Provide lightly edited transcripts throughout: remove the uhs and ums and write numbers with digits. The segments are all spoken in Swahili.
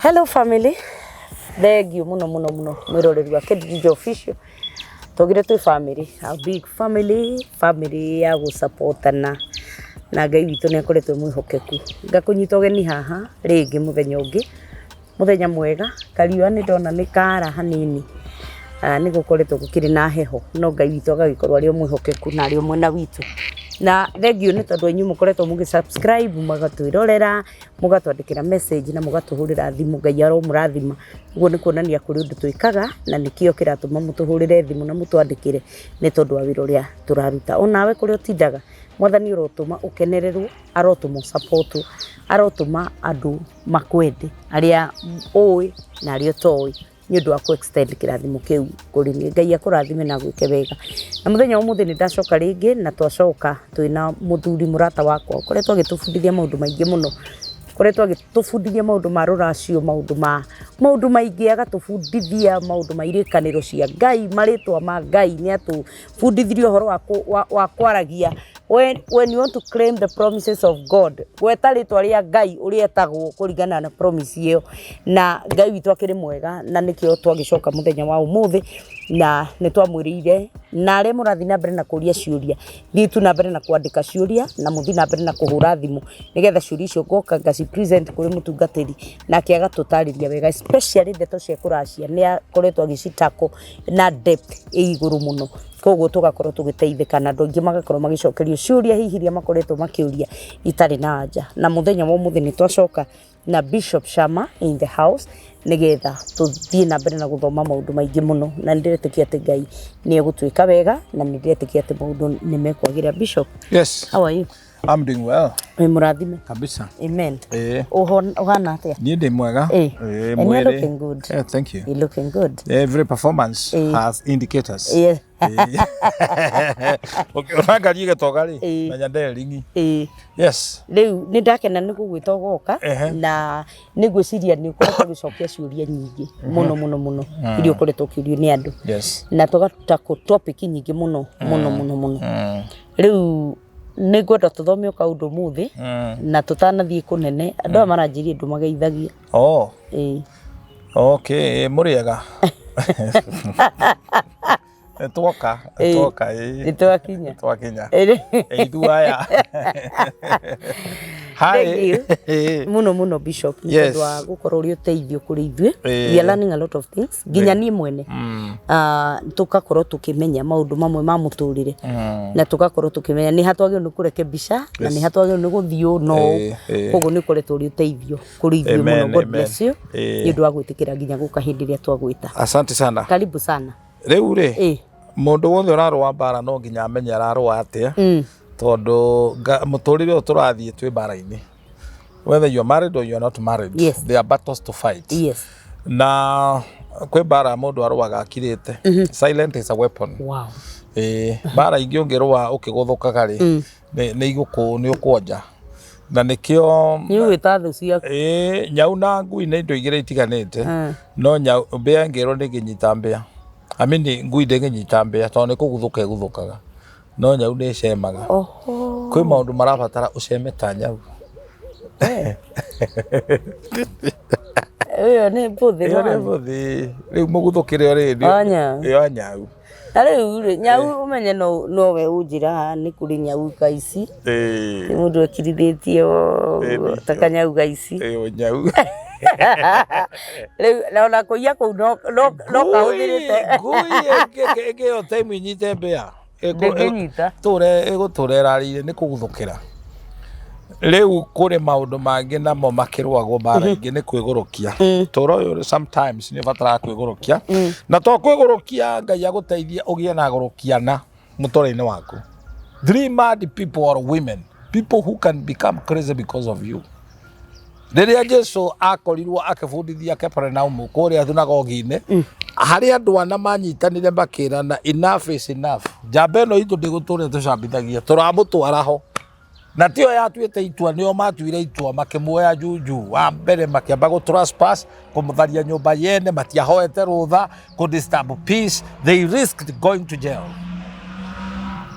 Hello family. Thank you muno mwiroreri wa Jijo official. Tugire tu family, a big family ya gusupportana. Na Ngai witu ni akoretwo mwihokeku. Ngakunyita ugeni haha ringi muthenya mwega. Kariwa ni ndona ni kara hanini. Ni gukoretwo gukiri na heho no Ngai witu agagikorwo ari mwihokeku na ari mwena witu. Na thank you ni tondu enyu mukoretwo mugisubscribe mugatwirorera mugatwandikira message na mugatuhurira thimu Ngai aro murathima uguo ni kuonania kuri undu twikaga na nikio kiratuma mutuhurire thimu na mutwandikire ni tondu wa wira uria turaruta onawe kuri utindaga mwathani urotuma ukenererwo arotuma support arotuma andu makwende aria oi na aria toi ni undu wa ku extend kirathimo kiu kuri ni Ngai akurathime na gwike wega na muthenya umuthi ni ndacoka ringi na twacoka twina muthuri murata wakwa ukoretwo agitubundithia maundu maingi muno ukoretwo agitubundithia maundu ma ruracio maundu maingi agatubundithia maundu ma irikaniro cia Ngai maritwa ma Ngai ni atubundithirie uhoro wa kwaragia when you want to claim the promises of God gweta ritwa ria Ngai uria etagwo kuringana na promise iyo na Ngai witu akiri mwega na nikio twagicoka muthenya wa umuthi na nitwamwirire na aria murathi na mbere na kuria ciuria thitu na mbere na kuandika ciuria na muthi na mbere na kuhura thimu nigetha ciuria icio ngoka ngaci present kuri mutungatiri na kiaga tutariria wega especially ndeto cia kuracia ni akoretwo agicitako na depth iguru muno koguo tugakorwo tugiteithika na andu ingi magakorwo magicokerio ciuria hihiria makoretwo makiuria itari na anja na muthenya wa umuthi ni twacoka na Bishop Shammar in the house nigetha tuthie na mbere na guthoma maundu maingi muno na ndiretikia ati Ngai ni egutwika wega na ndiretikia ati maundu ni mekwagira. Bishop, yes, how are you? I'm doing well. Murathime Kabisa. Amen. Uhana atia? Ni ndi mwega. And you're looking good. Yeah, thank you. You're looking good. Every performance has indicators. Yeah. Okay, urangarie getogari menya nderingi. Yes. Riu ni ndakena ni gugwita goka na ni gwiciria ni ukoretwo gicokia ciuria nyingi muno irio ukoretwo kiurio ni andu. Yes. Na tugatuta ku topic nyingi muno. Riu ni gwenda tuthome kaundu muthi na tutanathie kunene andu maranjirie ndu mageithagia. Okay, muriega. Twakinya ithuaya hi muno Bishop ndu wa gukorwo uri uteithio kuri ithue we are learning a lot of things ginya ni mwene tukakorwo tukimenya maundu mamwe ma muturire na tukakorwo tukimenya ni hatwagio ni kureke bisha na ni hatwagio ni guthio no koguo ni kuretwo uri uteithio kuri ithue muno. God bless you ndu wa gwitikira ginya guka hindi ria twagwita. Asante sana, karibu sana. Riu ri mundu wothe urarwa mbara no nginya amenya ararwa atia tondu muturire turathie twi mbara-ini whether you are married or you are not married. Yes. There are battles to fight. Yes. Na kwi mbara mundu arwaga akirite. Silent is a weapon. Wow. Mbara ingi ungirwa ukiguthukaga ri ni ukwonja na nikio ni wita thu cia nyau na ngui ni indo igire itiganite no nyau mbea ngero ni nginyita mbea amini ngui ndenginyita mbea tondu guthukaga no nyau ni cemaga. Kwi maundu marabatara uceme ta nyau. Ni mbuthi riu muguthukire ri yo nyau ariu nyau umenye no we unjira ni kuri nyau gaici ni mundu ekirithetie taka nyau gaici nyau na kuia ku no kahuthirite ngui ege time inyite mbea ture rarire ni kuguthukira. Riu kuri maundu mangi namo makirwagwo mbara ingi ni kwigurukia toro uyu sometimes ni batara kwigurukia na to kwigurukia Ngai aguteithia ugie na gurukiana mutoreni waku. 3 mad people or women, people who can become crazy because of you. Riria Jesu akorirwo akibundithia Parental kuria thunagogi-ini hari andu ana manyitanire makirana enough is enough. Jambe no itu ndiguture tucambithagia turamutwara ho na tio yatuite itua nio matuire itua makimuoya juju wa mbere makiamba go trespass kumutharia nyumba yene matiahoete rutha ku disturb peace. They risked going to jail.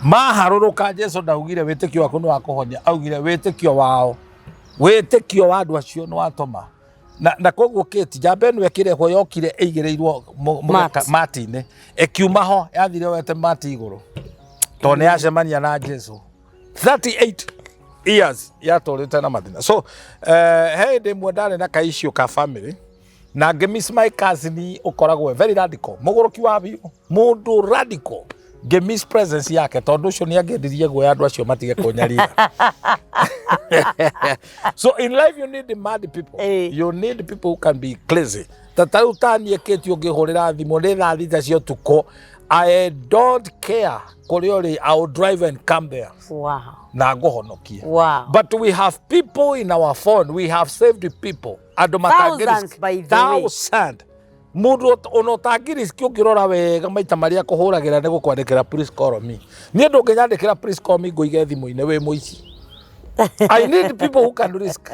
Maharuruka Jesu ndaugire witikio waku ni wa kuhonia augire witikio wao witikio wa andu acio ni watuma na koguo Kate njamba ĩno ĩkĩrehwo yokire ĩigĩrĩirwo mati-inĩ ĩkiuma ho yathire wete mati igũrũ tondũ nĩ yacemania na Jesu 38 years yatũrĩte na mathina. So he hĩndĩ ĩmwe ndarĩ na kaissue ka family na miss my cousin ũkoragwo very radical mũgũrũki wa biũ mũndũ radical miss presence yake tondũ ũcio nĩ angĩendirie guoya andũ acio matige kũnyarira. So in life you need the mad people. You need people who can be crazy. Tata utanie Kate ũngĩhũrĩra thimũ nĩ thaa thita cia ũtukũ, I don't care kũrĩa ũrĩ, I will drive and come there. Wow. Na ngũhonokie. Wow. But we have people in our phone, we have saved people. Thousands by the way. Thousand. Mundu ono tangiriski ukirora wega maita maria kuhuragira ni gukwandikira please call me. Ni ndunginyandikira please call me nguige thimu-ini wi muici. I need people who can risk.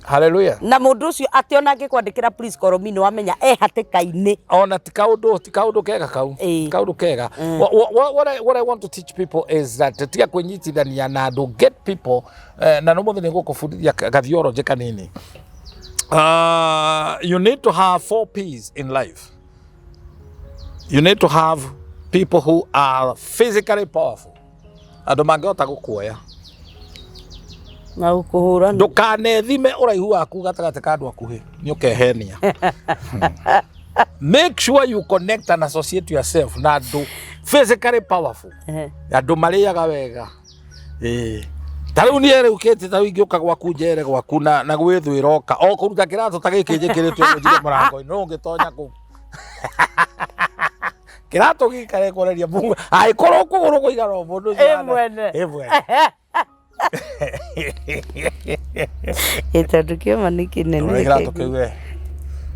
Hallelujah. Na mundu ucio ationa angikwandikira please call me no wamenya hatĩka-inĩ. Ona ti kaundu kega kau. Kaundu kega. What I want to teach people is that tiga kwinyitithania na andu, get people na no muthi ni gukubundithia gathiology kanini. You need to have 4 P's in life. You need to have people who are physically powerful. Andu mangĩhota gũkuoya. Na gũkũhũra. Ndũkanethime ũraihu waku gatagatĩ ka andũ akuhĩ nĩ ũkehenia. Make sure you connect and associate yourself na andũ physically powerful. Andũ marĩaga wega. Tarĩu niĩ rĩu Kate tarĩu ingĩũka gwaku njere gwaku na gwĩthwĩra oka o kũruta kĩratũ ta gĩkĩ njĩkĩrĩtwo njire mũrango-inĩ no ũngĩtonya kũu. Kĩratũ gĩikare kũreria Mungu angĩkorwo kũgũrũ kũigana o mũndũ ũcio mwene. Tondũ kĩoma nĩ kĩnene. Kĩratũ kĩu we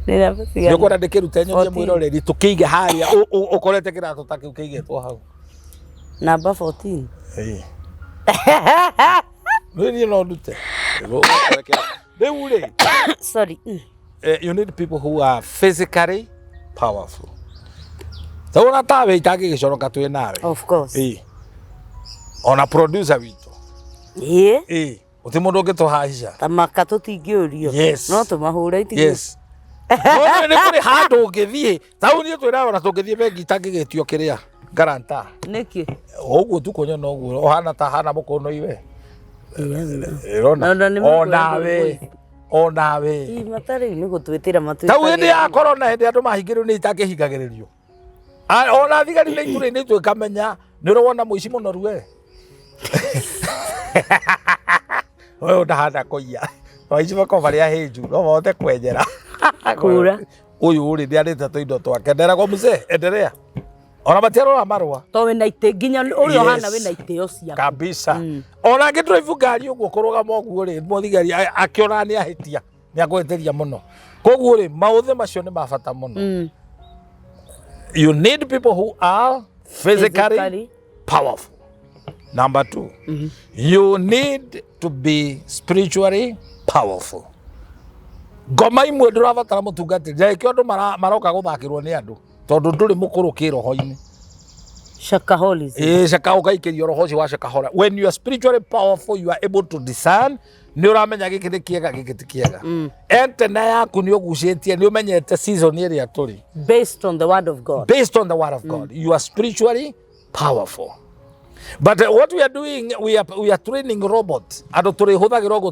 nĩ ũkwenda ndĩkĩrute nyonie mwĩroreri tũkĩige harĩa ũkorete kĩratũ ta kĩu kĩigĩtwo hau. Number 14. Sorry. You need people who are physically powerful. So ona tawe itaki gĩcoroka twĩ nawe. Of course. Ona producer witũ. Uti mundu ũngĩtũhaica. Tamaka tũtingĩũrio. Yes. No tũmahũra itigũ. Yes. No nĩ kũrĩ handũ ũngĩthiĩ. Tau niĩ twĩraga ona tũngĩthiĩ bengi itangĩgĩtio kĩrĩa garanta. Nĩkĩ? Ũguo tu kũnyona ũguo. Ohana ta hana mũkono iwe. Onawe. Matarĩ nĩ gũtwĩtĩra matwĩtagĩrĩrio. Tau hĩndĩ ya corona hĩndĩ andũ mahingĩrĩrio nĩ itakĩhingagĩrĩrio. Ona thigari nĩ itũrĩ-inĩ twĩkamenya nĩ ũrona mũici mũnoru we. Wewe ndahanda kũiya. Waici bako barĩa hĩnju no mahote kwenjera. Kura. Ũyũ ũrĩ nĩarĩte tũindo twake. Nderagwo mzee, endelea. Ona matiarora marũa. To wĩna itĩ nginya ũrĩa ũhana wĩna itĩo ciaku. Kabisa. Ona ngĩdrive ngari ũguo kũrũgama ũguo rĩ mũthigari akĩona nĩ ahĩtia nĩ agweteria mũno. Koguo rĩ maũthĩ macio nĩ mabata mũno. You need people who are physically powerful. Number 2, you need to be spiritually powerful. Ngoma imwe ndũrabatara mũtungatĩri. Nĩkĩo andũ maroka gũthakĩrwo nĩ andũ. Tondũ ndũrĩ mũkũrũki roho-inĩ. Shakaholism. Shaka ũgaikĩrio roho ũcio wa shakahola. When you are spiritually powerful, you are able to discern. Nĩ ũramenya gĩkĩ nĩ kĩega gĩkĩ ti kĩega. Antena yaku nĩ ũgucĩtie nĩ ũmenyete season ĩrĩa tũrĩ. Based on the word of God. Based on the word of God. You are spiritually powerful. But what we are doing, we are training robots. Andũ tũrĩhũthagĩra ũguo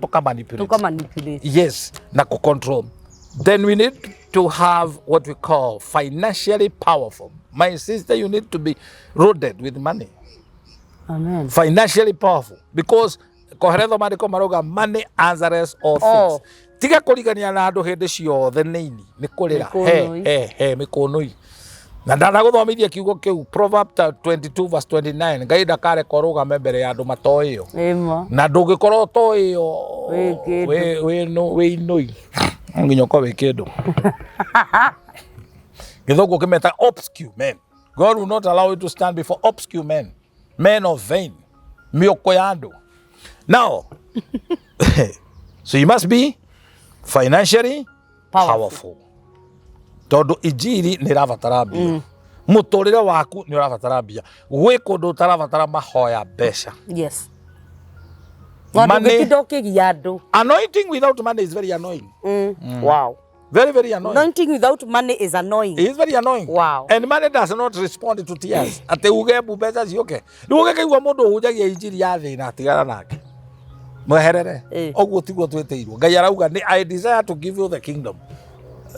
tũkamanipulate. Yes, na control. Then we need to have what we call financially powerful. My sister, you need to be loaded with money. Amen. Financially powerful. Because koheretho maandĩko marauga money answers all things. Tiga kũrigania na andũ hĩndĩ ciothe nĩini nĩ kũrĩra mĩkũnũi. Na ndanagũthomithia kiugo kĩu Proverbs 22 verse 29. Ngai ndakareka ũrũgame mbere ya andũ matoĩyo. Na ndũngĩkorwo ũtoĩyo wĩ inũi. Nginya ũkorwo wĩ kĩndũ. Gĩthũngũ kĩmeta obscure men. God will not allow you to stand before obscure men. Men of vain. Mĩoko ya andũ. Now, so you must be financially powerful. Tondũ injiri nĩ ĩrabatara mbia. Mũtũrĩre waku nĩ ũrabatara mbia. Gwĩ kũndũ ũtarabatara mahoya mbeca. Yes. Anointing without money is very annoying. Wow. Very, very annoying. Anointing without money is annoying. It is very annoying. Wow. And money does not respond to tears. Ate uge bubeza zioke. Nuge kaigwa mundu hujagia injiri ya thina atigara nake. Mweherere. Oguo tiguo tweteirwo. Ngai arauga I desire to give you the kingdom.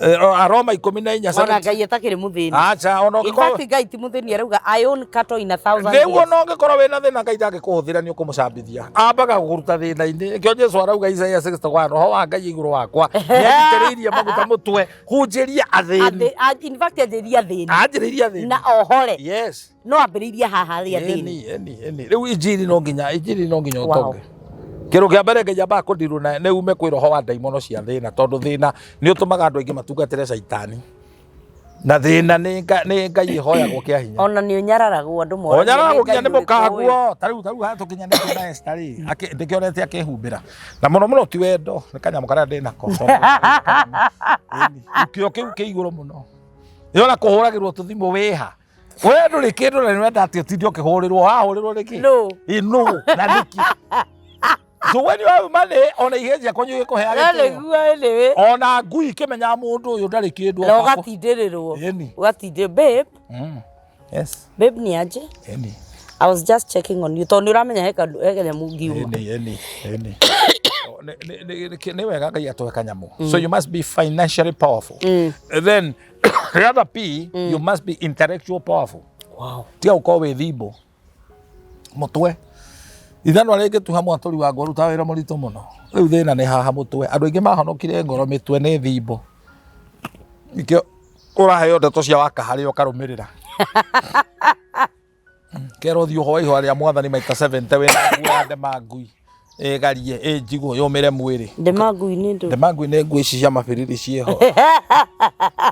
Aroma 14 ona Ngai atakire muthini. Acha ona ngikora. In fact Ngai ti muthini arauga I own cattle in 1,000 years. Rĩu ona ũngĩkorwo wĩna thĩna Ngai ndangĩkũhũthĩra nĩ ũkũmũcambithia. Ambaga kũruta thĩna-inĩ. Kĩo Jesũ arauga Isaiah 61 roho wa Ngai igũrũ wakwa nĩanjitĩrĩirie maguta mũtwe hunjĩria athĩni. In fact anjĩrĩria athĩni. Anjĩrĩria athĩni. Na ohore. Yes. No ambĩrĩirie haha harĩ athĩni. Rĩu injiri no nginya ũtonge. Kĩro kĩa mbere Ngai ambaga kũndirwo na nĩ ume kwĩ roho wa ndaimono cia thĩna tondũ thĩna nĩ ũtũmaga andũ aingĩ matungatĩre caitani. Na thĩna nĩ Ngai hoyagwo kĩa hinya. Ona nĩ ũnyararagwo andũ mothe. Onyararagwo kinya nĩ mũkaguo. Tarĩu haya tũkinyanĩtie na Esther rĩ. Ndĩkĩonete akĩhumbĩra. Na mũno ti wendo. Nĩ kanyamũ karĩa ndĩnako. Kĩo kĩu kĩ igũrũ mũno. Yona kũhũragĩrwo Tuthimbu wĩha. Wewe ndũrĩ kĩndũ na nĩ wenda atĩ ũtinde ũkĩhũrĩrwo. Wahũrĩrwo nĩkĩ? No. No. Na nĩkĩ? So when you have money, ona ihejia konyo yuko heage teo. Ona ngui kimenya mundu uyu ndari kindu. Na ugatindirirwo. Ugatindire babe. Yes. Babe ni aje? Eni. I was just checking on you. Tondu uramenya heka nyamu ngiuma. Eni. Ni wega Ngai atweka nyamu. So you must be financially powerful. Then the other P, you must be intellectual powerful. Wow. Tia uko we thibo. Mutwe. Ithano arege tu hamwe atori wa ngoru ta wira murito muno. Riu thina ni haha mutwe. Andu aingi mahonokire ngoro mitwe ni thimbo. Ikio uraheo ndeto cia waka hari ukarumirira. Kero thio hoi ho aria mwathani maita 70 wina ngua ndemangui. Garie Jijo yomire mwiri. Ndemangui ni ndu. Ndemangui ni ngui cia mabiriri cieho.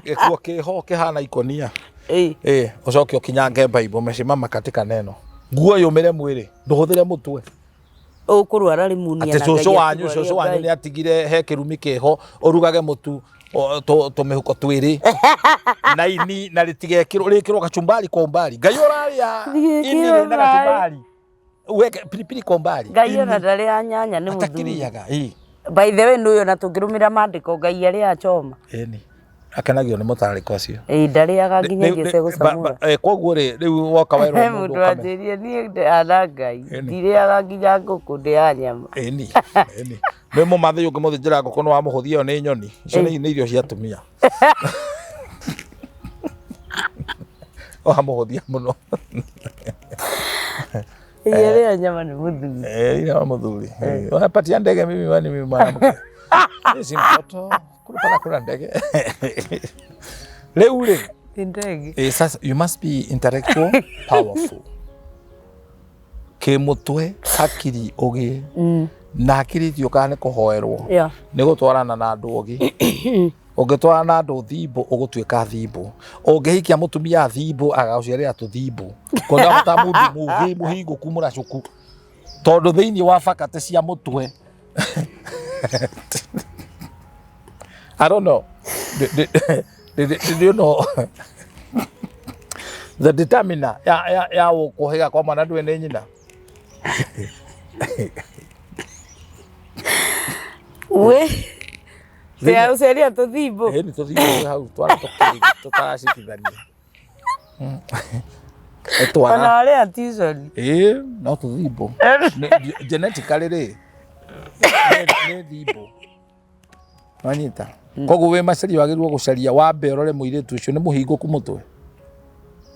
Gikuo kiho kihana ikonia. Ucoke ukinyange Bible mesimama katika neno. Nguo yomire mwiri nduhuthire mutwe ukurwara rimunia na Ngai cucu wanyu ni atigire he kirumi kiho urugage mutu tumihuko twiri na ini na ritigekirwo kachumbari kwa umbali Ngai uraria ini na kachumbari weke pilipili kwa umbali Ngai ona ndari anyanya ni muthu atakiriaga by the way nuyo na tungirumira mandiko Ngai ari achoma akenagio ni mutariko acio ndariaga nginya ngece gucamura koguo riu woka wairo mundu anjirie ni ana Ngai ndiriaga nginya nguku ndi ya nyama ni mu mathe yungi muthinjira nguku no wamuhuthia ni nyoni icio ni irio cia tumia wamuhuthia muno ya nyama ni muthuri ya muthuri wapatia ndege mimi wani mimi mwanamke si mtoto kuna ndege. Leo ndege. Sasa you must be intellectual powerful. Ke mutwe hakiri ogi. Na hakiri tiokane kuhoerwo. Ni gutwarana na andu ogi. Ugitwarana na andu thibo ugutwika thibo. Ungihikia mutumia thibo agaciarira tuthimbu. Konda mutamundu mugi muhingo kumura cuku. Tondu thiini wa fakate cia mutwe. I don't know. Did you know the determiner ya kuhiga kwa mwana ndwe ni nyina we ya useria Tuthimbu ni Tuthimbu hau twara tutaracitithania Ona aria tizoni no Tuthimbu genetically ni thimbu Wanyita. Koguo we macari wagirwo gucaria wambe urore muiritu ucio ni muhinguku mutwe.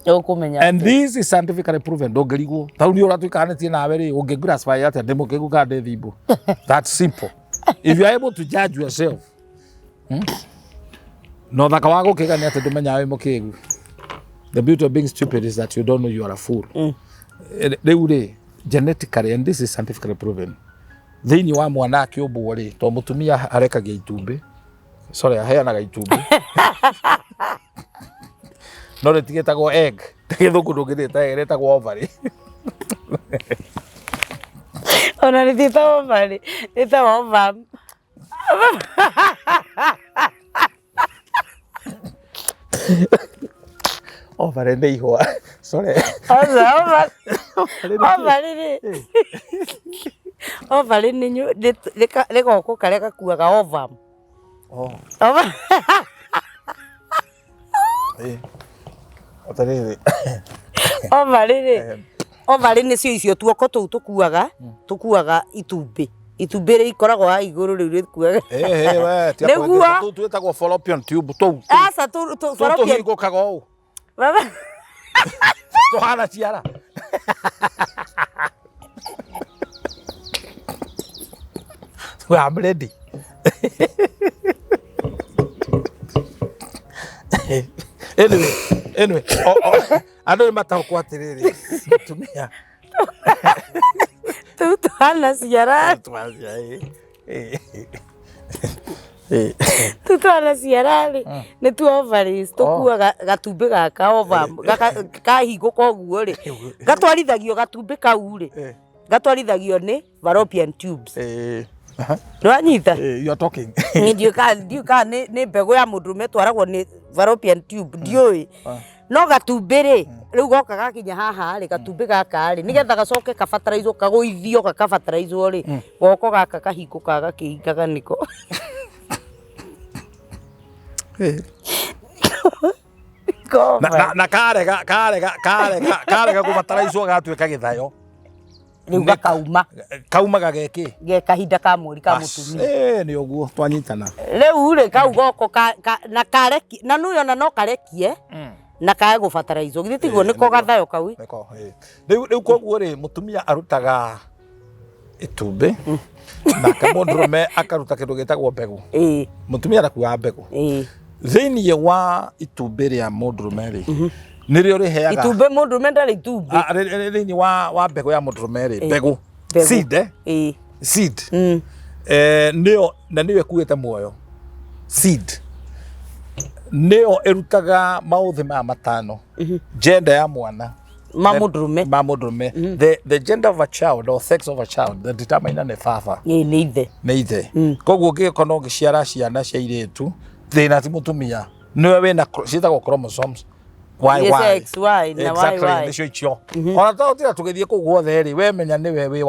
Ukumenya. And this is scientifically proven. Ndongirigwo. Tau ni uratwikanitie nawe ri ungigirasfy ati ndimukigu kande thimbu. That's simple. If you are able to judge yourself. No thaka wa gukigania ati ndumenya we mukigu. The beauty of being stupid is that you don't know you are a fool. Riu ri genetically and this is scientifically proven. Thiini wa mwana akiumbwo ri to mutumia arekagia itumbi aheanaga itumbi no ritigitagwo egg githungu ndungirita retagwo ovary ona rititagwo ovary ritagwo ovum ovary ni ihwa ovary nĩ goko karĩa gakuaga ovum. Ovary nĩcio icio tuoko tũu tũkuaga itumbĩ. Itumbĩ rĩ ikoragwo ha igũrũ rĩu rĩkuaga. Nĩguo twĩtagwo fallopian tube tũu. Aca fallopian tũhingũkaga ũũ. Tũhana ciara. I'm ready. Anyway. Andũ nĩmataũkwo atĩrĩrĩ. Mutumia. Tũhana ciara. Tũtwana ciara rĩ nĩ tu ovaries tũkuaga gatumbĩ gaka ovum kahingũka ũguo rĩ gatwarithagio gatumbĩ kau rĩ gatwarithagio nĩ fallopian tubes. Nĩwanyita? You are talking. Ndiũka nĩ mbegũ ya mũndũrũme twaragwo nĩ fallopian tube ndiũĩ no gatumbĩ rĩ rĩu goka gakinya haha rĩ gatumbĩ gaka rĩ nĩgetha gacoke kabataraizwo kagũithio gakabataraizwo rĩ goko gaka kahingũka gakĩhingaga nĩko. Na karega gũbataraizwo gatuĩka gĩthayo rĩu gakauma kaumaga geki ge kahinda ka mweri ka mũtumia. Nĩ ũguo twanyitana rĩu rĩ kau goko na kareki na nũyona no karekie na kae gũbataraizwo githĩ tiguo nĩko gathayo kau. Rĩu koguo rĩ mũtumia arutaga itumbĩ nake mũndũrũme akaruta kĩndũ gĩtagwo mbegũ. Mũtumia arakuaga mbegũ thĩinĩ wa itumbĩ rĩa mũndũrũme rĩ nĩrĩo rĩheaga itumbĩ mũndũrũme ndarĩ itumbĩ thĩinĩ wa mbegũ ya mũndũrũme rĩ mbegũ seed seed nĩyo na nĩyo ĩkuĩte muoyo seed nĩyo ĩrutaga maũthĩ maya matano gender ya mwana ma mũndũrũme the gender of a child or sex of a child the determine nĩ baba nĩ ithe koguo ũngĩkorwo no ũgĩciara ciana cia airĩtu thĩna ti mũtumia nĩwe wĩna ciĩtagwo chromosomes exactly nĩcio icio ona to tira tũgĩthiĩ kũu guothe rĩ we menya nĩwe wĩ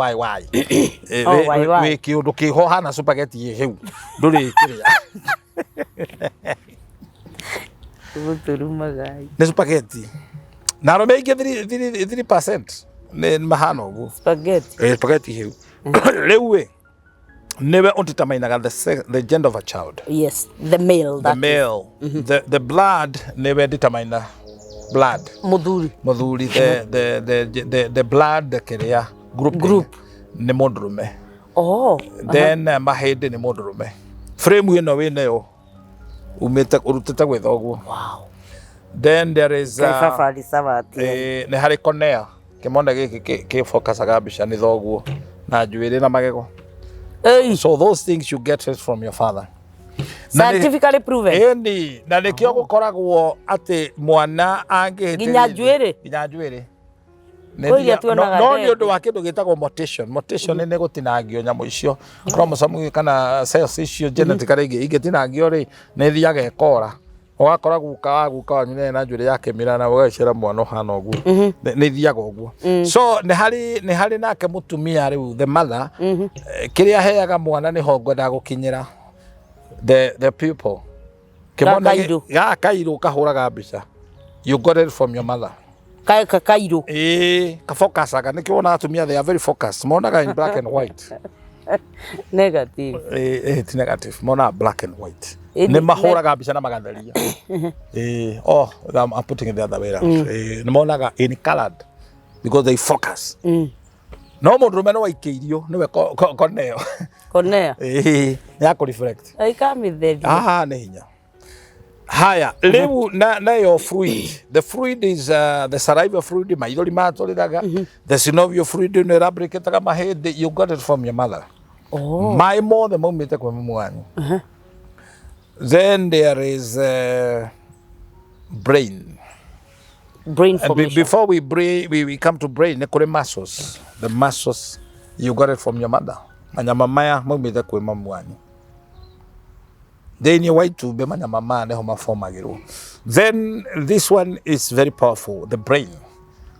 wĩ kĩũndũ kĩho hana spaghetti hĩu ndũrĩ kĩrĩa nĩ spaghetti na arũme aingĩ 3% nĩ mahana ũguo spaghetti hĩu rĩu we never undeterminaga the gender of a child. Yes, the male. The blood never determine blood. Muthuri the blood career group ni mũndũrũme. Then mahĩndĩ ni mũndũrũme. Frame ĩno wĩ nayo umĩte ũrutĩte gwĩtha ũguo. Then there is nĩ harĩ cornea kĩmone gĩkĩ kĩ focusaga mbica nĩ thoguo na njuĩrĩ na magego. So those things you get it from your father. Scientifically proven. Na nĩkĩo gũkoragwo atĩ mwana angĩhĩtĩria nginya njuĩrĩ. No nĩ ũndũ wa kĩndũ gĩtagwo mutation. Mutation nĩ gũtinangio nyamũ icio chromosome kana cells icio genetically ingĩtinangio rĩ nĩ thiaga ĩkora. Ũgakora guka wanyu na njuĩrĩ yake mĩrana ũgacĩra mwana ũhana ũguo nĩ thiaga ũguo. So nĩ harĩ nake mũtumia rĩu the mother kĩrĩa heaga mwana nĩ ho ngwenda gũkinyĩra the people kairũ kahũraga mbica you got it from your mother kairũ kafocusaga nĩkĩo wonaga atumia they are very focused monaga in black and white negative ti negative monaga black and white nĩ mahũraga mbica na magatheria I'm putting it the other way around nĩ monaga in colored because they focus no mũndũrũme no waikĩirio nĩwe cornea nĩ ya kũreflect nĩ hinya haya rĩu nayo fluid the fluid is the saliva fluid maithori matũrĩraga the synovial fluid nĩ ĩrabrĩkĩtaga mahĩndĩ you got it from your mother maĩ mothe maumĩte kwĩ mami wanyu. Then there is brain formation. Before we come to brain, muscles. The muscles you got it from your mother. Manyama maya maumĩte kwĩ mami wanyu. Then you wait to be manyama neho mafomagĩrwo. Then this one is very powerful. The brain.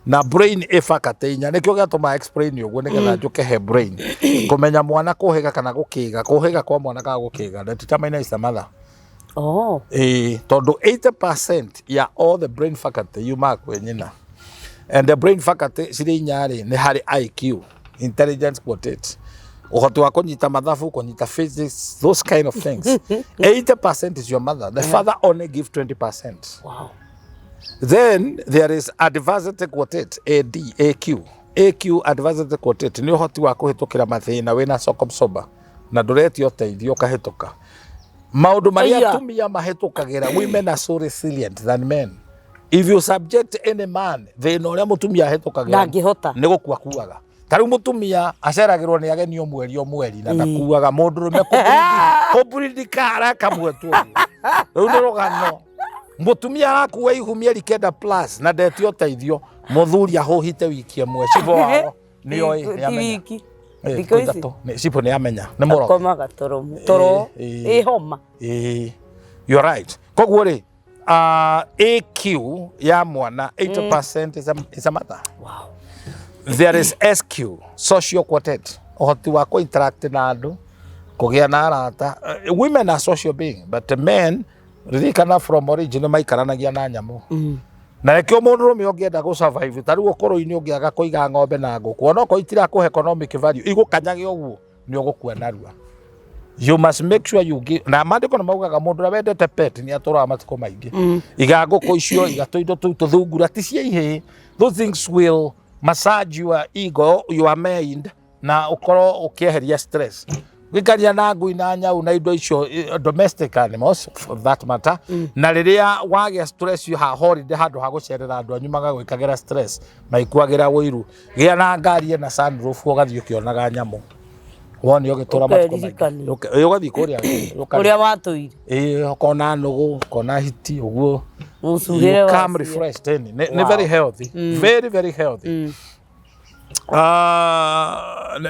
na brain ifakate inya nikio gatuma explain uguo nigetha njuke he brain kumenya mwana kuhiga kana gukiga kuhiga kwa mwana kana gukiga determine is the mother. Tondu 80% ya all the brain faculty you mark we nyina, and the brain faculty ciri inyari ni hari IQ, intelligence quotient, uhoti wa kunyita mathabu, kunyita physics, those kind of things. 80% is your mother. The father only give 20%. Wow. Then there is adversity quotient, AQ adversity quotient ni uhoti wa kuhitukira mathina wina sokomsoba na nduretio teithio kahituka maundu maria atumia mahitukagira. Women are so resilient than men. If you subject any man thina uria mutumia ahitukagira ni gukua kuaga. Tariu mutumia aceragirwo ni agenio mweri na ndakuaga mundurume kubridi kara kamwetu riu ni rugano. Mutumia arakuwa ihu mieri 9 plus na ndetio teithio muthuri ahuhite wiki imwe cibo wao ni oi wiki cibo ni amenya ni muro komaga toro homa. You're right. Koguo ri AQ ya mwana 80% is a mother. Wow. There is SQ, social quotient, uhoti wa ku interact na andu, kugia na arata. Women are social being, but the men ririkana from origin maikaranagia na nyamu. Na rekio mundurume ungienda go survive tariu ukoro-ini ungiaga kuiga ng'ombe na nguku ona ko itira ku economic value igukanyage uguo ni ugukua narua. You must make sure you give. Na mandiko na maugaga mundu ra wendete pet ni atura matiko maingi iga nguku icio iga tuindo tu tuthungura ti cia ihe. Those things will massage your ego, your mind, na ukoro ukieheria stress. Gikaria na ngui na nyau na indo icio domestic animals for that matter. Na riria wagia stress you ha holiday handu ha gucerera andu anyumaga gwikagira stress maikuagira wiru gia na ngari na sunroof ugathio kionaga nyamu woni ugitura matuko maingi ugathii kuria watuire ukona nugu ukona hiti uguo you come refreshed ni very healthy. Very very healthy.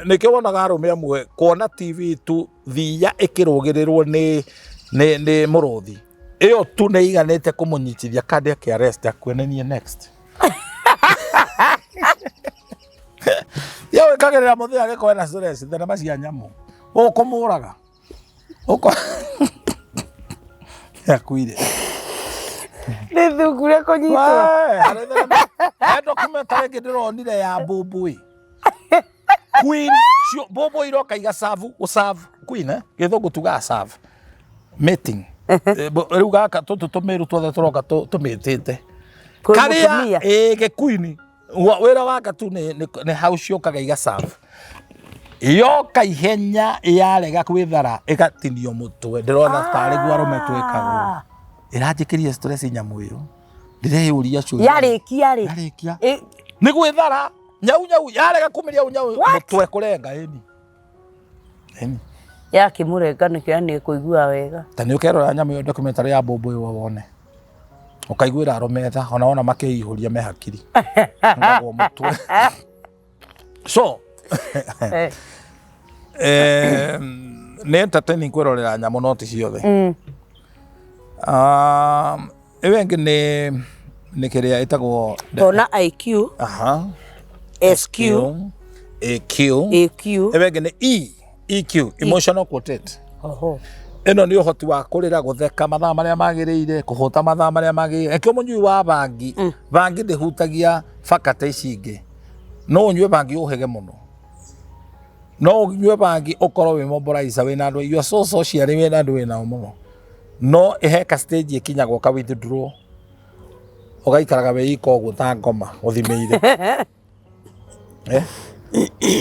Nikio wonaga arume amwe kuona TV tu thia ikirugirirwo ni muruthi iyo tu ni iganite kumunyitithia cardiac arrest akwenenie next. Yawe kagerera muthi agiko na stress thana macia nyamu ukumuraga uko yakuire ni thungure kunyitwa documentary ngidironire ya mbũmbũĩ queen mbũmbũĩ iroka iga serve userve queen githungu tuga serve mating riu gaka tutu tumiru twothe turoka tumitite karia ge queen wira waka tu ni house yokaga iga serve yoka ihenya yarega kwithara igatinio mutwe ndirona tari gwarume twikagwo irajikirie stress nyamu iyo ndireuria cio yarikia ni gwithara nyau yarega kumiria nyau mutwe kurenga eni yakimurenga nikio ni kuigua wega tani ukerora nyamu iyo documentary ya mbũmbũĩ wone ukaiguira arometha ona makeihuria me hakiri ngagwo mutwe so ni entertaining kwirorera nyamu noti ciothe. Ewengi ni kiria itagwo tona IQ SQ AQ ewengi ni EQ emotional quotient. Eno ni uhoti wa kurira gutheka mathaa maria magiriire kuhuta mathaa maria magiriire ekio munyui wa bangi bangi ndihutagia fakata ici ingi no unywe bangi uhege muno no unywe bangi ukoro wi mobilize wina andu you are so social wina andu wina muno no eheka stage ikinyagwo ka withdraw ugaikaraga we iko guta ngoma uthimeire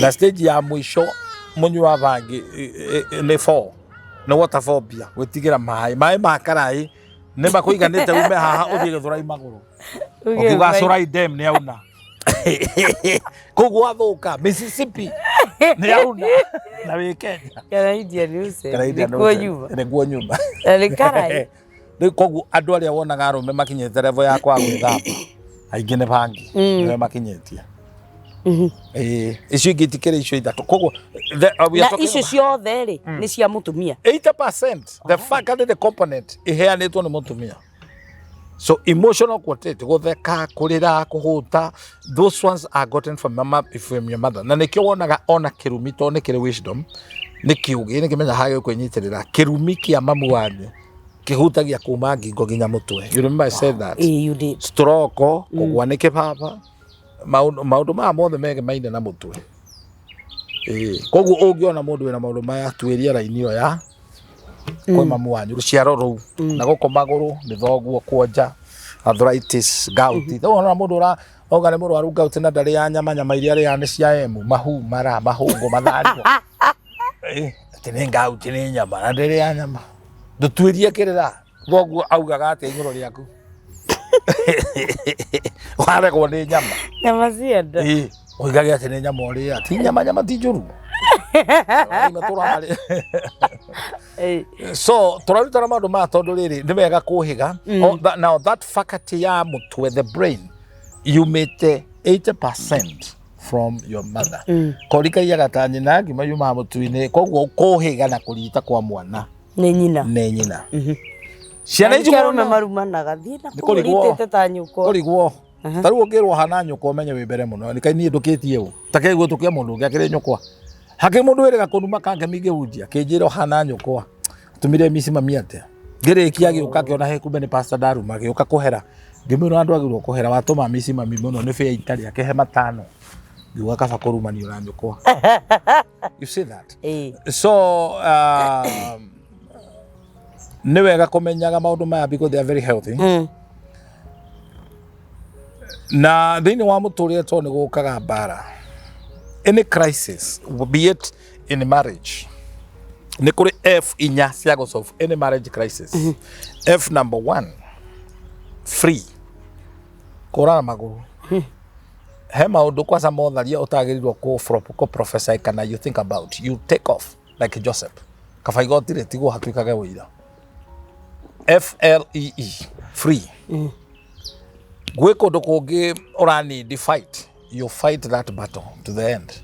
na stage ya mwisho munyui wa bangi ni 4 no water phobia gwitigira mai makarai ne makuiganite ume haha uthie githurai maguru ukiuga surai dam ni auna kugwa thuka Mississippi ni auna na wi Kenya kana India niuse ni kwa nyumba ni karai ni kogu andu aria wonaga arume makinyete level ya kwa gwithamba aingi ne bangi ni makinyetie icio ingitikire icio ithatu koguo na icio ciothe ri ni cia mutumia 80%. The fact that the component iheanitwo ni mutumia So emotional quotate, gutheka, kurira, kuhuta, those ones are gotten from your mother. Na nikio wonaga ona kirumi to ne kire wisdom, ni kiugi ni kimenya hage kwenyitirira kirumi kia mamu wanyu kihutagia kuma ngingo ginya mutwe. You remember I said that? You did. Stroke, kugwa ni kibaba, maundu ma mothe mege maine na mutwe. Koguo ungiona mundu wina maundu maya twiria raini yo ya kwa mamu wanyu ruciaro ruu na guko maguru ni thoguo kuonja arthritis gout thona mundu ra oga ni murwaru gout na ndari ya nyama iria ria ni cia emu mahu mara mahungu mathario tene gout ni nyama na ndari ya nyama ndutwirie kirira thoguo augaga ati iguru riaku waregwo ni nyama cia nda oigage ati ni nyama uria ti nyama ti njuru so turarutana maundu ma tondu riri ni wega kuhiga. Now that faculty ya mutwe, the brain, you made 80% from your mother. Korika ya gatanyi na ngima yuma mutwini koguo kuhiga na kurita kwa mwana ni nyina ciana ici murume maruma na gathie na kuritete ta nyuko kurigwo taru ngirwo hana nyuko menye wi mbere muno ni kai ni ndukitie u takeguo tukia mundu ngakire nyukwa hake mundu wirega kunuma kange mige unjia kinjiro hana nyukwa tumire misi mamiate ngirikia giuka kiona he kumbe ni pastor Daruma giuka kuhera ngimiro andu agirwo kuhera watuma misi mami muno ni fe itari akehe matano giuka kaba kurumani ura nyukwa. You see that? So ni wega kumenyaga maundu maya because they are very healthy. Na thini wa muturire to ni gukaga bara. Any crisis, be it in marriage, ni kuri F inya cia go solve any marriage crisis. F number 1, free. Kora maguru. He maundu kwa samotharia utagirirwo ko professor kana you think about, you take off like Joseph. Kafaigotire tigo hatuikage wira. FLEE, free. Gweko dokoge orani the fight. You fight that battle to the end.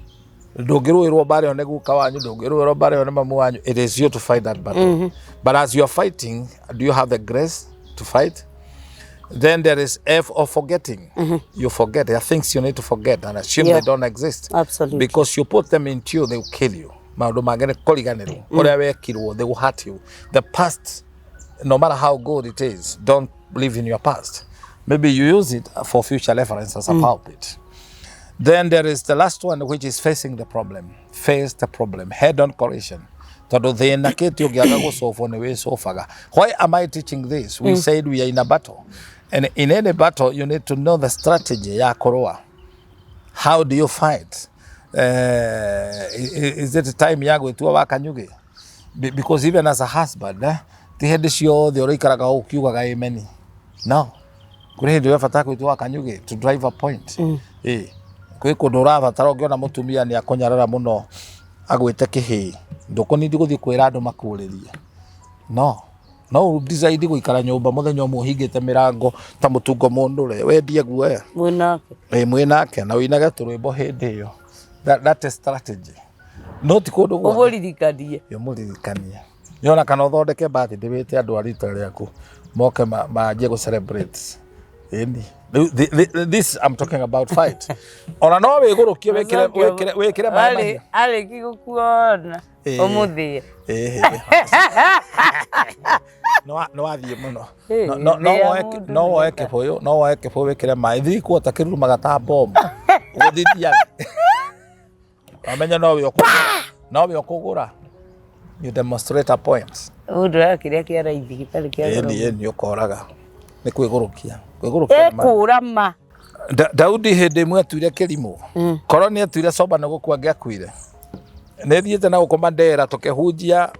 Dogiruirwo bare one guka wanyu dogiruirwo bare one mamu wanyu. It is you to fight that battle. But as you are fighting, do you have the grace to fight? Then there is F of forgetting. You forget. There are things you need to forget and assume they don't exist. Absolutely. Because you put them into you, they will kill you. Maundu magene koriganero. Oria wekirwo, they will hurt you. The past, no matter how good it is, don't live in your past. Maybe you use it for future reference as a pulpit. Then there is the last one, which is facing the problem. Face the problem. Head-on correction. Why am I teaching this? We said we are in a battle. And in any battle, you need to know the strategy. How do you fight? Is it the time yago to wakanyuge? Because even as a husband, the head is your the orikaraga ukiuga amen. No. Kuri ndio fataka tu wakanyuge to drive a point. Kwe kudora fatara ngiona mutumia ni akonyarara muno agwite kihi ndukunindi guthi kwira andu makuririe. No decide guikara nyumba muthenya umwe hingite mirango ta mutungo mundu re wendie guoya mwinake na winage turwimbo hindi yo. That is strategy. Not kundu guo umuririkanie yona kana uthondeke birthday wite andu arita riaku moke maje go celebrate. This I'm talking about fight. Ona no we gurukie wekire mama ale kigukuona omuthie no athie muno no weke boyo wekire mai thi ku takiru magata bomb guthithia amenya no we okugura you demonstrate a point udra kiria kia raithi gitari kia ni ukoraga ni kwigurukia kurama. Daudi hindi mwe atuire kirimu koroni atuire soba na gukua ngiakuire ne thiete na gukomandera tukehunjia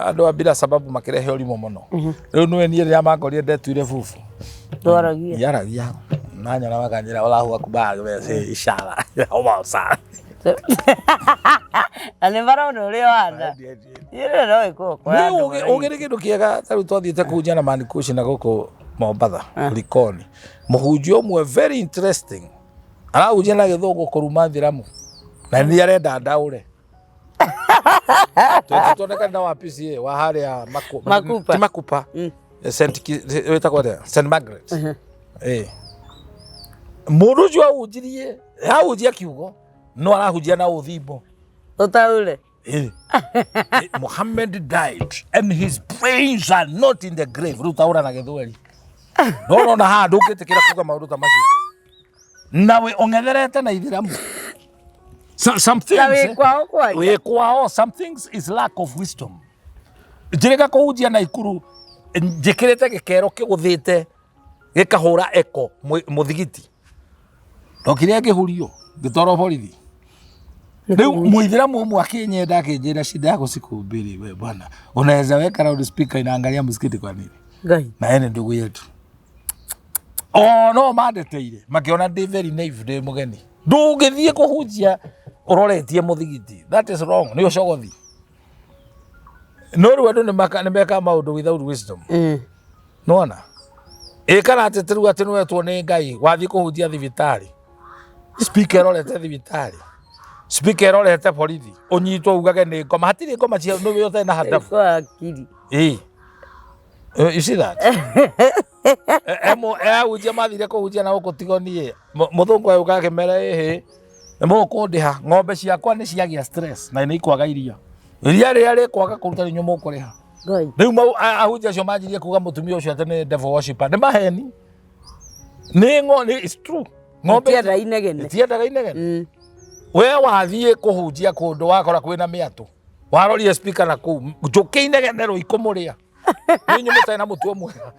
andu bila sababu makirehe urimo muno riu nwe ni ria mangorire ndetuire fufu yaragia nanya na wakanyira olahu akubaga wese ishara obalsa ale marano uri wana yere no iko kwa ugire kindu kiega taru twathiete kunjia na manikushi na guko Mombatha Likoni muhunjio mwe very interesting arahunjia na githungu kuruma thiramu na ni arenda ndaure tutoneka na wapisi wa haria makupa St Margaret mundu ucio ahunjirie ahunjia kiugo no arahunjia na uthimbo utaure Muhammad died and his brains are not in the grave rutaura na githweri no na handu ukitikira kuga maundu ta macio nawe ongetherete na ithiramu some things some things is lack of wisdom jirega kuhunjia na ikuru njikirite gikero kiguthite gikahura eko muthigiti ndokiria ngihurio ngitwaro borithi riu muithiramu umwe akinyenda akinjira shida yako siku mbili we bwana unaweza weka loud speaker inaangalia msikiti kwa nini ngai na ene ndugu yetu no mandeteire makiona ndi very naive ndi mugeni ndungithie kuhunjia uroretie muthigiti that is wrong ni ucogothi no ru andu ni meka maundu without wisdom nona kana ateteru ati nwetwo ni ngai wathi kuhunjia thibitari speaker orete thibitari speaker orete borithi unyitwo ugage ni ngoma hatiri ngoma cia no yote na hadafu akili you see that ujia mathire kuhunjia na gukotigonie muthungu ayo gakimere mukundiha ng'ombe ciakwa ni ciagia stress na ni ikwaga iria ria kwaga kuruta rinyo mukuriha riu mau ahunjia cio manjirie kuga mutumia ucio ati ni devil worshipper ni maheni ni it's true ng'ombe tiendaga inegene we wathie kuhunjia kundu wakora kwina miatu warorie speaker na ku njuki inegenero ikumuria ninyu mutena mutu mwega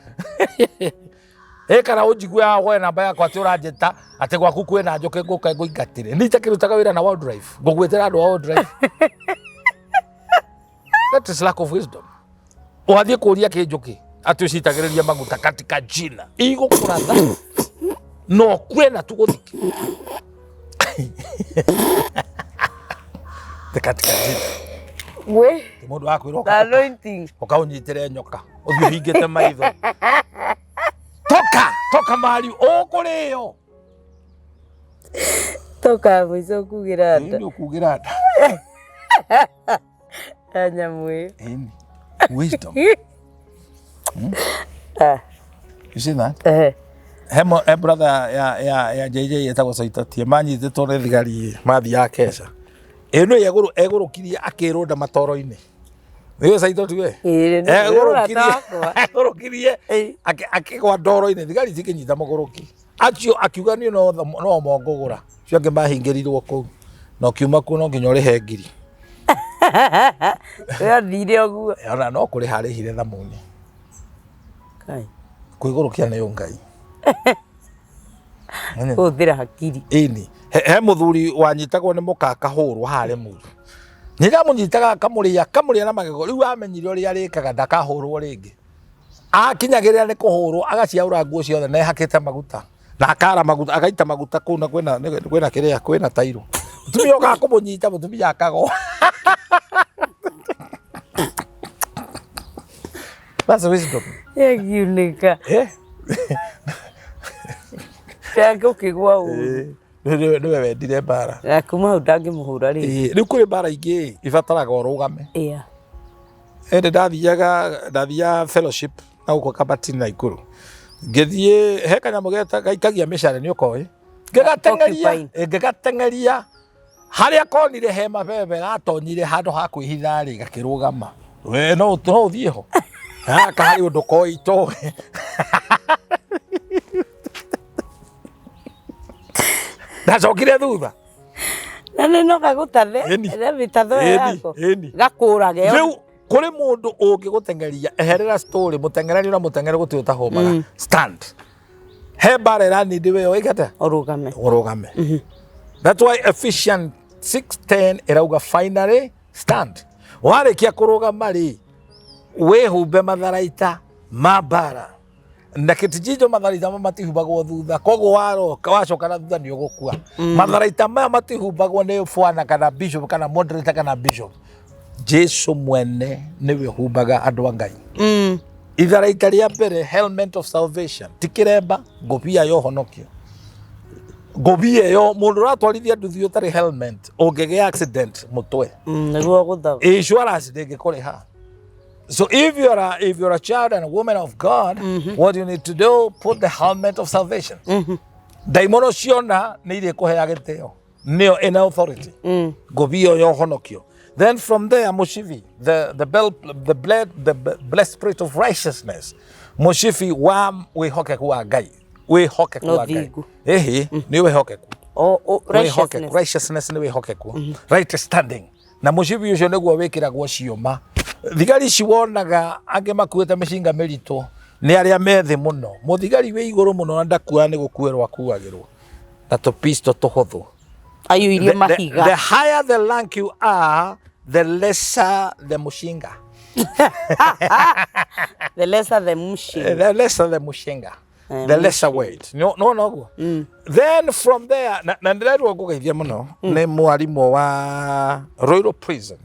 kana unjigwe agwe namba yakwa ati uranjeta ati gwaku kwina njuki nguka nguingatire ni takirutaga wira na world drive ngugwetera andu world drive that is lack of wisdom wathie kuria kinjuki ati ucitagiriria maguta katika jina igukuratha no kwena tuguthiki katika jina we mundu wakwira anointing ukaunyitere nyoka uthio hingite maitho toka mari ukurio toka mwizo kugira nda ni ukugira nda anyamwe wisdom you see that hemo brother ya JJ yetagwo Saitatie manyititwo ni thigari mathi ya kesha eno egurukirie akirunda matoro-ini niwe Saitatie egurukirie akigwa ndoro-ini thigari cikinyita muguruki acio akiuga ni no mongugura cio nge mahingirirwo kuu no kiuma ku no nginya urihe ngiri ya thire oguo ona no kuri harihire thamuni kai kuigurukia ni ngai uthira hakiri ini he muthuri wanyitagwo ni mukaka hurwo hare muru niga munyitaga kamuria na magego riu amenyire uri arikaga ndakahurwo ringi akinyagirira ni kuhurwo agaciaura nguo ciothe na hakite maguta na akara maguta agaita maguta kuna kwina kiria kwina tairo mutumia oka kumunyita mutumia akago that's wisdom yagiunika Tango kigwa u. Niwe wendire bara. Na kuma utangi muhura ri. Riu kuri bara ingi ibataraga urugame. Ndathiaga fellowship na uko Kabati na Ikuru. Ngithie he kanyamu gaikagia micare ni ukoi. Ngigatengeria haria konire he mabebe gatonyire handu ha kwihitha ri gakirugama. We no uthie ho. Kahari undu koito. Ndacokire thutha nani no gagutathe ere bitatho yako gakurage riu kuri mundu ungigutengeria eherera story mutengereri ura mutengere gutiuta homa stand he barera ni ndiwe oigate urugame that's why Ephesians 6:10 irauga finally stand warikia kurugama ri wehumbe matharaita mabara na Jijo matharaita matihubagwo thutha koguo wacoka na thutha ni ugukua matharaita maya matihubagwo ni bwana kana bishop kana moderator kana bishop Jesu mwene niwe humbaga andu a Ngai itharaita ria mbere helmet of salvation tikiremba ngobia yo honokio ngobia yo mundu ratwarithia nduthi utari helmet ungege accident mutwe niguo guthaga insurance ndingikuriha So if you're a child and a woman of God, what you need to do, put the helmet of salvation. Daimono ciona nĩ irĩ kũhea gĩtĩo nĩyo in authority ngũbio ya ũhonokio. Then from there mushivi the blessed spirit of righteousness mushivi wa wĩhokeku wa Ngai wĩhokeku wa Ngai nĩ wĩhokeku righteousness nĩ wĩhokeku right standing na mushivi ũcio nĩguo wĩkĩragwo ciũma thigari ciwonaga angĩ makuĩte mĩcinga mĩritũ nĩ arĩa methi mũno mũthigari wĩ igũrũ mũno na ndakua nĩ gũkuĩrwo akuagĩrwo na tũpisto tũhũthũ ayuirie mahiga. The higher the rank you are, the lesser the mushinga. The lesser the mushinga. The lesser the mushinga. The lesser weight. No. Then from there, na ndirerwo ngugeithia muno nĩ mwarimu wa Royal Prison.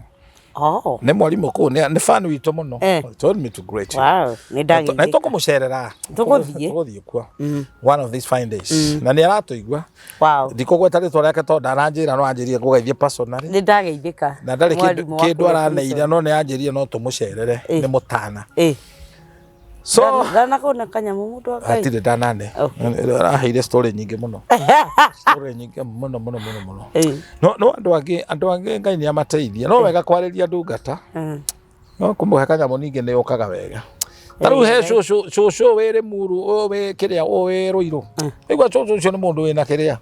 Oh. Nĩ mwarimu kũ nĩ fan witũ muno. Told me to greet you. Wow. Na tũkũmũcerera. Tũgũthiĩ kwa. One of these fine days. Na nĩ aratũigua. Wow. Ndikũgweta rĩtwa rĩake tondũ ndaranjĩra no anjĩrie ngugeithie personally. Nĩ ndageithĩka. Na ndarĩ kĩndũ araneire no nĩ anjĩrie no tũmũcerere nĩ mũtana. So dana kona kanyamu mundu wa Ngai atire danane araheire story nyingĩ mũno story nyingĩ mũno no andũ angĩ Ngai nĩ amateithia no wega kwarĩria ndungata no kũmũhe kanyamu ningĩ nĩ okaga wega taru he cũcũ wĩrĩ muru we kĩrĩa we Rũirũ igua cũcũ ũcio nĩ mũndũ wĩna kĩrĩa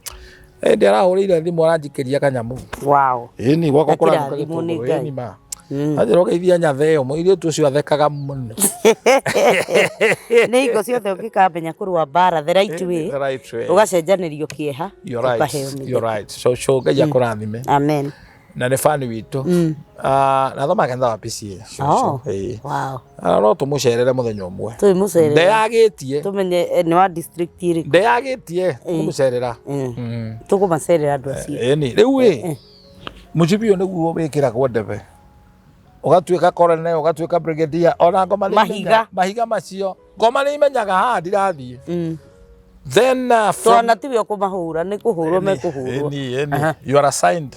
ndĩ arahũrĩire thimũ aranjikĩria kanyamu wow ĩni gwakwa kũraruka gĩtũngũrũ ĩni ma ajero geithia nyatheo mũirĩ tu ũcio athekaga mũno nĩ ingo ciothe ũngĩkamenya kũrũa bara the right way ũgacenjanĩrio kĩeha you're right so Ngai akũrathime amen na nĩ fan witũ na thomagenda wa PCA wow no tũmũcerere mũthenya ũmwe ndeyagĩtie tũmenye nĩ wa district ĩrĩkũ ndeyagĩtie tũmũcerera tũkũmacerera andũ acio ĩni rĩu mũcibio nĩguo wĩkĩragwo ndebe ũgatuĩka colonel ũgatuĩka brigadier ona ngoma mahiga macio ngoma nĩ imenyaga haha ndirathiĩ then tona tiwe kũmahũra nĩ kũhũrwo mekũhũrwo you are assigned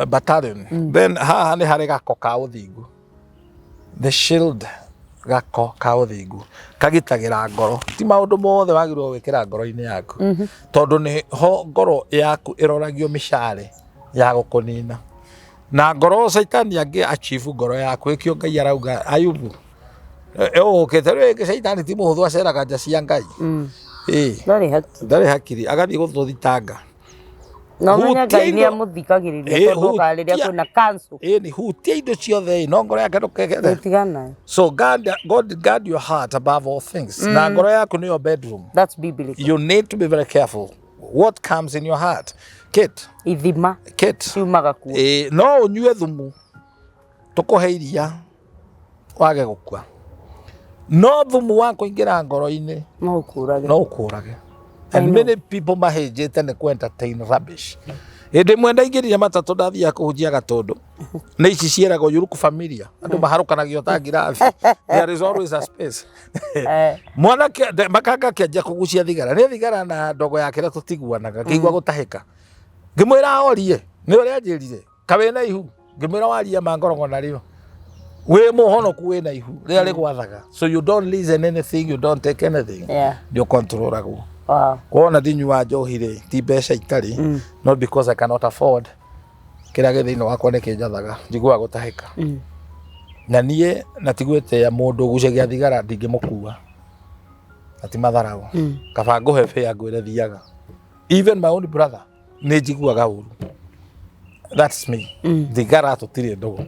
battalion then haha nĩ harĩ gako ka ũthingu the shield gako ka ũthingu kagitagĩra ngoro ti maũndũ mothe wagĩrĩirwo gwĩkĩra ngoro-inĩ yaku tondũ nĩ ho ngoro yaku ĩroragio mĩcare ya gũkũnina na ngoro Saitani angĩ achieve ngoro yaku ĩkĩo Ngai arauga Ayubu ũkĩte rĩngĩ Saitani ti mũhũthũ aceraga nja cia Ngai ndarĩ hakiri agathiĩ gũthũthitanga no menya Ngai nĩ amũthikagĩrĩria tondũ karĩrĩa kwĩna cancel nĩ hutia indo ciothe no ngoro yake ndũkegere so guard your heart above all things na ngoro yaku nĩ your bedroom that's biblical you need to be very careful what comes in your heart kit ithima kit ciumaga kuo no unyue thumu tukuhe iria wage gukua no thumu wa kuingira ngoro-inĩ no ukurage and many people mahĩnjĩte nĩ ku entertain rubbish ĩndĩ mwenda ingĩrire matatũ ndathiaga kũhunjia Gatũndũ nĩ ici ciĩragwo yuruku familia andũ maharũkanagio ta ngirathi there is always a space mwanake makanga kĩanjia kũgucia thigara nĩ thigara na ndogo yake na tũtiguanaga kĩigua gũtahĩka ngĩmwĩra orie nĩ ũrĩa anjĩrire kawe na ihu ngĩmwĩra waria mangorogo narĩo wĩ mũhonoku wĩ na ihu rĩrĩa rĩgwathaga so you don't listen anything you don't take anything nĩ ũkontrolagwo kuona ndinyua njohi rĩ ti mbeca itarĩ not because I cannot afford kĩrĩa gĩ thĩinĩ wakwa nĩ kĩnjathaga njiguaga gũtahĩka na niĩ na tigwĩte ya mũndũ ũgucagia thigara ndingĩmũkua ati matharago kaba ngũhe fare ngwĩre thiaga even my own brother nĩ njiguaga ũru that's me thigara tũtirĩ ndũgũ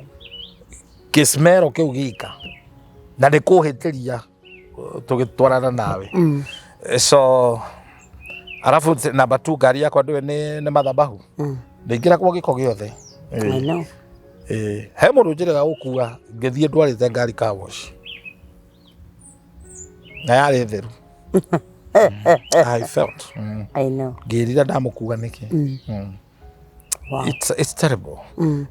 kĩsmero kĩu gĩika na nĩ kũhĩtĩria tũgĩtwarana nawe so arafu number 2 ngari yakwa ndĩwe nĩ mathabahu ndĩingĩra kwa gĩko gĩothe he mũndũ njĩrĩga gũkua ngĩthiĩ ndwarĩte ngari car wash na yarĩ theru I felt I know ngĩrira ndamũkua nĩkĩ wow. It's terrible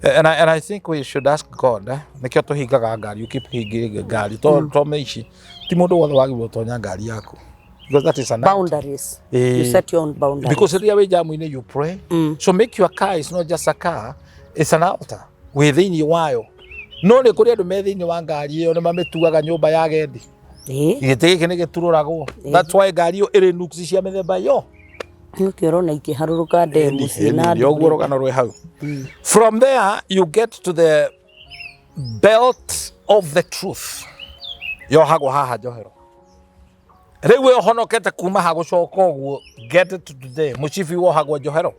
and I think we should ask God nikio tuhingaga ngari you keep hinging ngari to meici ti mundu wothe wagirwo tonya ngari yaku because that is boundaries you set your own boundaries because the way jamu-inĩ you pray so make your car is not just a car it's an altar within you wayo no nä kå rä andå me thä inä wa ngari ä yo nä mamä tuaga nyå mba ya gendi gä tä gä kä nä gä turå ragwo ngari ä yo ä rä nuksi cia mä themba yo kä rona ikä harå rå ka ndemu oguo rå rwä hau from there you get to the belt of the truth yohagwo haha njohero rä u ä honokete kuma ha gå coka å guo get to today må cibi wohagwo njohero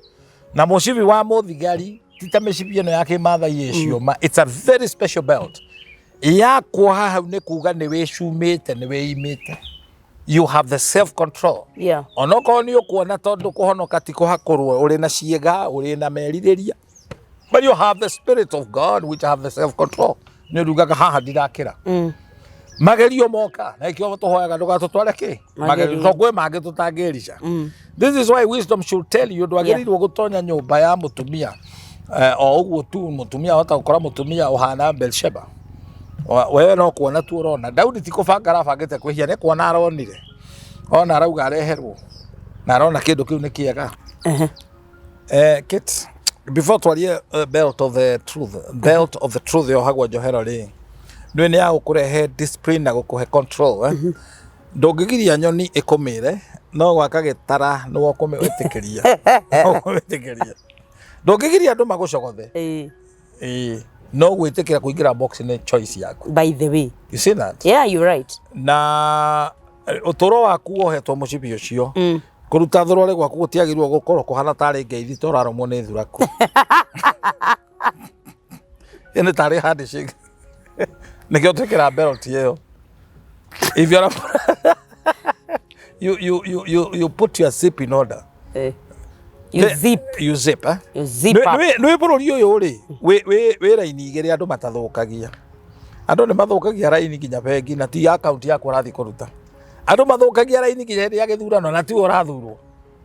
na må cibi wa må thigari tita mä cibi ä no ya kä mathai ä cioma it's a very special belt ya kuoha hau nä kuga nä wä cumä te nä wä imä te you have the self control onokorwo nä å kuona tondå kå honoka ti kå hakå rwo å rä na ciäga å rä na merirä ria but you have the spirit of God which have the self control nä rugaga haha ndirakä ra magerio moka na kä o tå hoyaga ndå gatå tware kä magerio to kwä mangä tå tangä rica this is why wisdom should tell you ndå agä rirwo gå tonya nyå mba ya må tumia o å guo tu må tumia hota gå kora må tumia å hana Belsheba wewe no kuona tu urona Daudi ti kubanga arabangite kwihia ni kuona aronire ona arauga areherwo na arona kindu kiu ni kiega kit before twarie belt of the truth yohagwo njohero ri ndwe ni ya gukurehe discipline na gukuhe control ndungigiria nyoni ikumire no gwaka gitara no kumwitikiria ndungigiria andu magucogothe no gwitikira kuingira box ni choice yaku by the way you see that you're right na utoro waku wohetwo mucibi ucio kuruta thorore gwaku gutiagirwo gukorwo kuhana tari ngeithi toraromwo ni thuraku ene tari handshake nikio tekera belt yo if you put your zip in order you zip nä bå rå ri å yå rä wä raini igä rä andå matathokagia andå nä mathåkagia raini nginya bengi na ti akaunti yakwa rathi kå ruta andå mathåkagia raini nginya hä ndä ya gä thurano na tiwe å rathurwo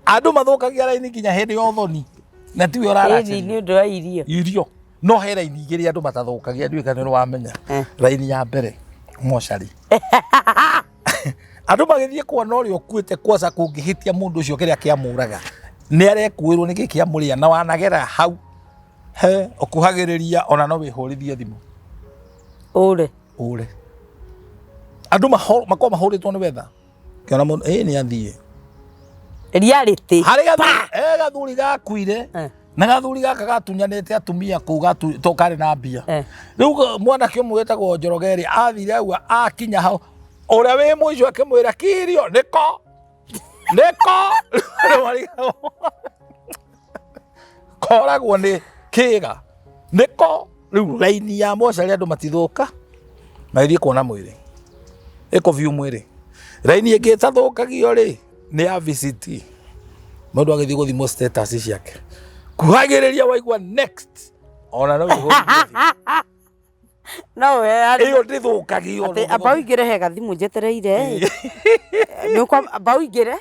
andå mathåkagia raini nginya hä ndä ya å thoni na tiwe å raracä wa irio no he raini igä rä andå matathåkagia nduä ka nä wamenya raini ya mbere mocarä andå magä thiä kuona å rä a å kuä te kwaca kå ngä hä tia må ndå å cio kä rä a kä amå raga nä arekuirwo nä gä kä amå rä a na wanagera hau he å kuhagä rä ria ona no wä hå rithie thimå å re andå makorwo mahå rä two nä wetha kä ona må nä athiä harä gathuri gakuire na gathuri gaka gatunyanä te atumia kå to karä na mbia rä u mwanake å mwe wetagwo Njorogeri athire au akinya hau å rä a wä må ico akä mwä ra kirio nä ko koragwo nä kä ga nä ko rä u raini ya mocarä andå matithåka magäthiä kuona mwä rä ä ko biå mwä rä raini ä ngä tathåkagio rä nä ya VCT må ndå agä thiä gå thimwo status ciake kuhagä rä ria waigua next ona no no ä yo ndä thå kagio amba ingä re he gathimå njetereire nä kwa amba ingä re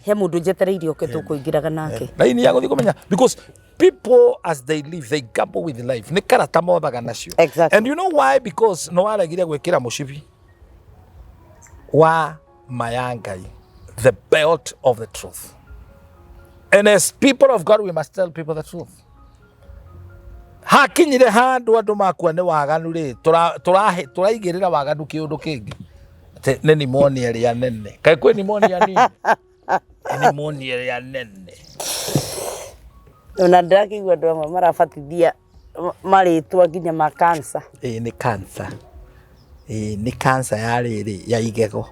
he må ndå njetereire oke tå kå ingä raga nake raini ya gå thiä kå menya because people as they live they gamble with life nä karata mothaga nacio and you know why because no waregire gwä kä ra må cibi wa mayangai the belt of the truth and as people of God we must tell people the truth hakinyire handu andu makua ni waganu ri turaigirira waganu kiundu kingi ni pneumonia ria nene kai kwi pneumonia nini pneumonia ria nene ona ndakigwa andu amwe marabatithia maritwa nginya ma cancer ni cancer ni cancer ya riri ya igego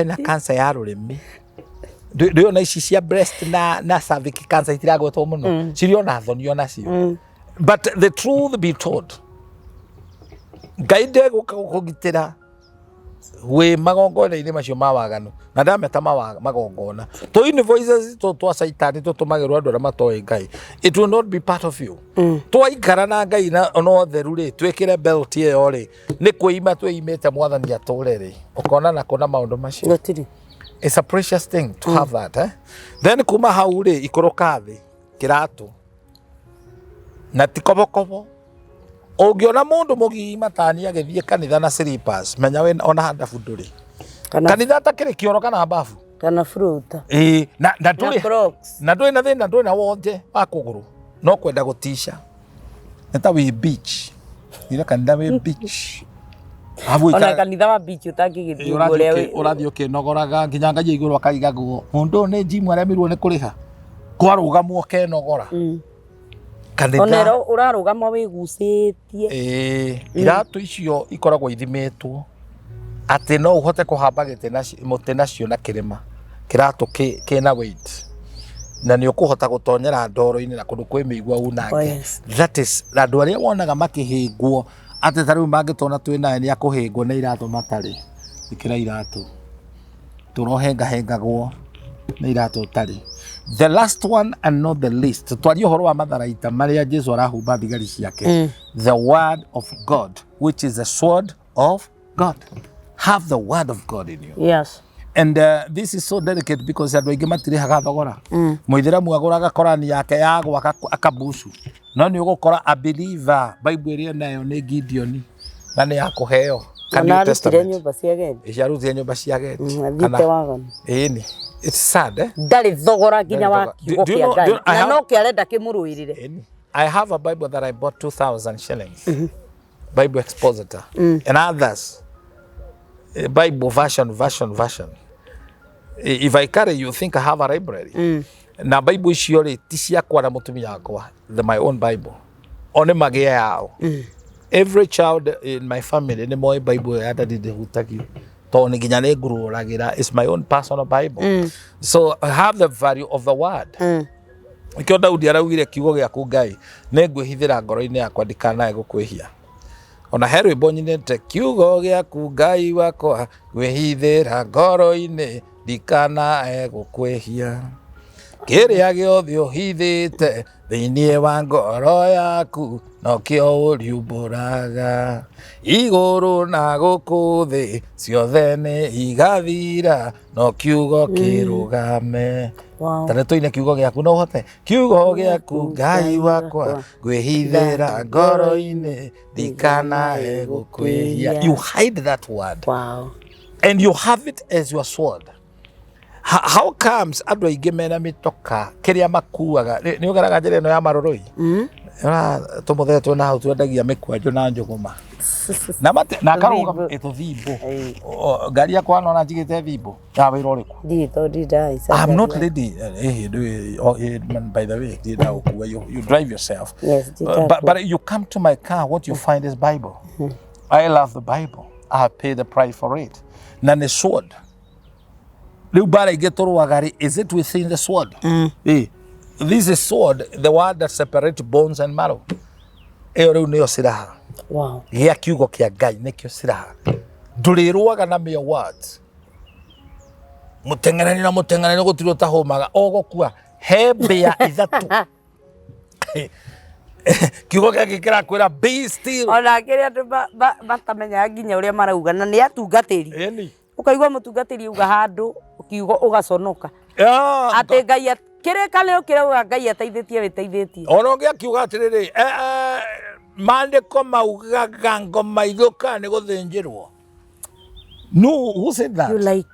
na cancer ya rurimi ndio na ici cia breast na cervical cancer itiragwetwo muno cirio na thonio nacio but the truth be told gaide gukugitira we magongona-inĩ macio ma waganu na ndameta magongona to invoices to twa saitani to tumagirwo andu arĩa matoĩ Ngai it will not be part of you twaikara na Ngai na no theru rĩ twĩkĩre belt ĩyo rĩ nĩ kwĩima twĩimĩte mwathani atũre rĩ ũkona na kona maũndũ macio it's a precious thing to have that then kuma hau rĩ ikũrũka thĩ kĩratũ na tikobokobo ũngĩona mũndũ mũgima tani agĩthiĩ kanitha na slippers menya we ona handa fundũrĩ kanitha takĩrĩ kĩoro kana bafu kana fruta na ndũrĩ na thĩna ndũrĩ na wonje wa kũgũrũ no kwenda gũtisha Neta we beach. Ira kanitha we beach. Ona kanitha wa beach utangigithio uria urathio kinogoraga nginya Ngai iguru akaiga guo. Mundu ni jimu aremirwo ni kuriha. Kwarugamwo kenogora. Kanitha. Onero urarugama wigucitie. Iratu icio ikoragwo ithimetwo. Ati no uhote kuhamba muti nacio na kirima. Kiratu kina weight. Na ni ukuhota gutonyera ndoro-ini na kundu kwi migwa unange. That is andu aria wonaga makihingwo ati tariu mangitona twina ni akuhingwo ni iratu matari. Ikira iratu. Turohengagwo ni iratu tari. The last one and not the least. Twario horo wa matharaita maria Jesu arahumba thigari ciake. The word of God, which is the sword of God. Have the word of God in you. Yes. And this is so delicate because andu aingi matirihaga thogora. Muithiramu aguraga Korani yake yagwa akabucu. No ni ugukora a believer Bible ĩrĩa nayo ni Gideon na ni yakuheo. New Testament. Nyumba cia gedi. Icaruthia nyumba cia gedi. Thite waganu. Ni. It's sad, Ndari thogora nginya wa kiugo kia Ngai. Na no kiarenda kimuruirire. I have a Bible that I bought 2,000 shillings. Bible expositor. And others. Bible version. If I carry you think I have a library. Na Bible icio ri ti ciakwa na mutumia wakwa. My own Bible. One magia yao. Every child in my family ni moi Bible ya dadi de hutaki. To ni ginya ne guru ragira is my own personal Bible. So I have the value of the word. Ikio Daudi arawire kiugo giaku Ngai ne ngwihithira ngoro-ini yakwa ndikanae gukwihia. Ona heru ibonyinete kiugo giaku Ngai wakwa ngwihithira ngoro-ini ndikanae gukwihia. Kiria giothe uhithite thiini wa ngoro yaku no kio uriumburaga iguru na guku thi ciothe ni igathira no kiugo kirugame. Tane tuine kiugo giaku no hote kiugo giaku Ngai wakwa ngwihithira ngoro-ini ndikanae gukwihia. You hide that word. Wow. And you have it as your sword. How comes andu aingi mena mitoka kiria makuaga ni ugaraga njira ino ya maroroi tumuthetwo na hau twendagia mikwanjo na njuguma na karuga Tuthimbu ngari yakwa nona njigite thimbu ya wira uriku I'm not ready. By the way you drive yourself. Yes, but you come to my car, what you find is Bible. I love the Bible. I have paid the price for it. Na ni sword. Is it within the sword? This is sword, the word that separates bones and marrow. Wow. Gia kiugo kia Ngai nikio siraha. Nduriruaga na mere words. Mutenganani gutiro tahomaga ogokua hebea ithatu. Kiugo kia gikira kwira be still. Ona kiri andu batamenya nginya uria marauga na ni atungatiri. Ukaigwa mutungatiri uga handu ukiugo ugaconoka. Ati Ngai kirekanio kirauga Ngai ateithitie witeithitie. Ono gia kiuga atiriri mandiko maugaga ngoma ithuka ni guthinjirwo. No, who said that? You like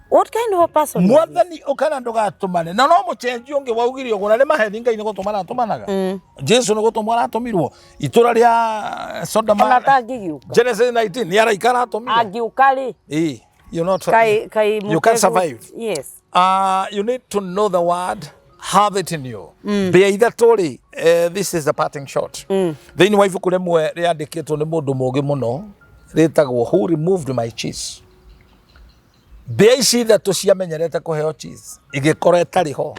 what kind of a person? Mwathani ukana ndugatumane na no muchenji ungi waugirio guna ni mahethi Ngai ni gutumana atumanaga. Jesu ni gutumana atumirwo itura ria Sodoma. Genesis 19 ni araikara atumirwo. Agiukari. You can survive. Yes. You need to know the word, have it in you. Be either tori. This is the parting shot. Then wife kuremwe riandikitwo ni mundu mugi muno ritagwo who removed my cheese. Be ici that tuciamenyerete kuheo cheese igikora itari ho.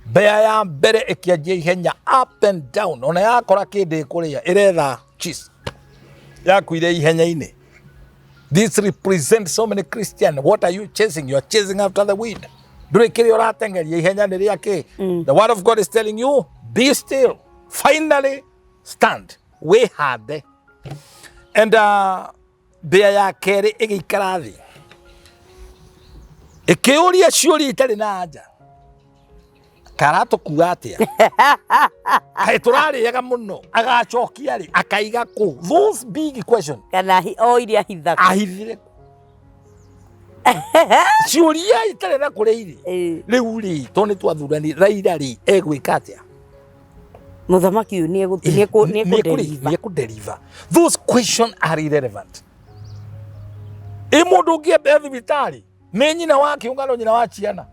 Bea ya mbere ikianjia ihenya up and down. Ona yakora kindi kuria iretha cheese. Yakuire ihenya-ini. This represents so many Christians. What are you chasing? You are chasing after the wind. The word of God is telling you, be still. Finally, stand. We had. And bea ya keri igikara thi. Ikiuria ciuri itari na anja. Karatukuga atia. Kai turariaga muno. Agacokia ri akaiga ku. Those big questions. Kana iria hithaka. Ahithire. Ciuria itare na kure iri. Riu ri to ni twathurani Raila ri egwika atia. Muthamaki ni deliver. Those questions are irrelevant. Mundu ngiembe thibitari ni nyina wa kiungano nyina wa ciana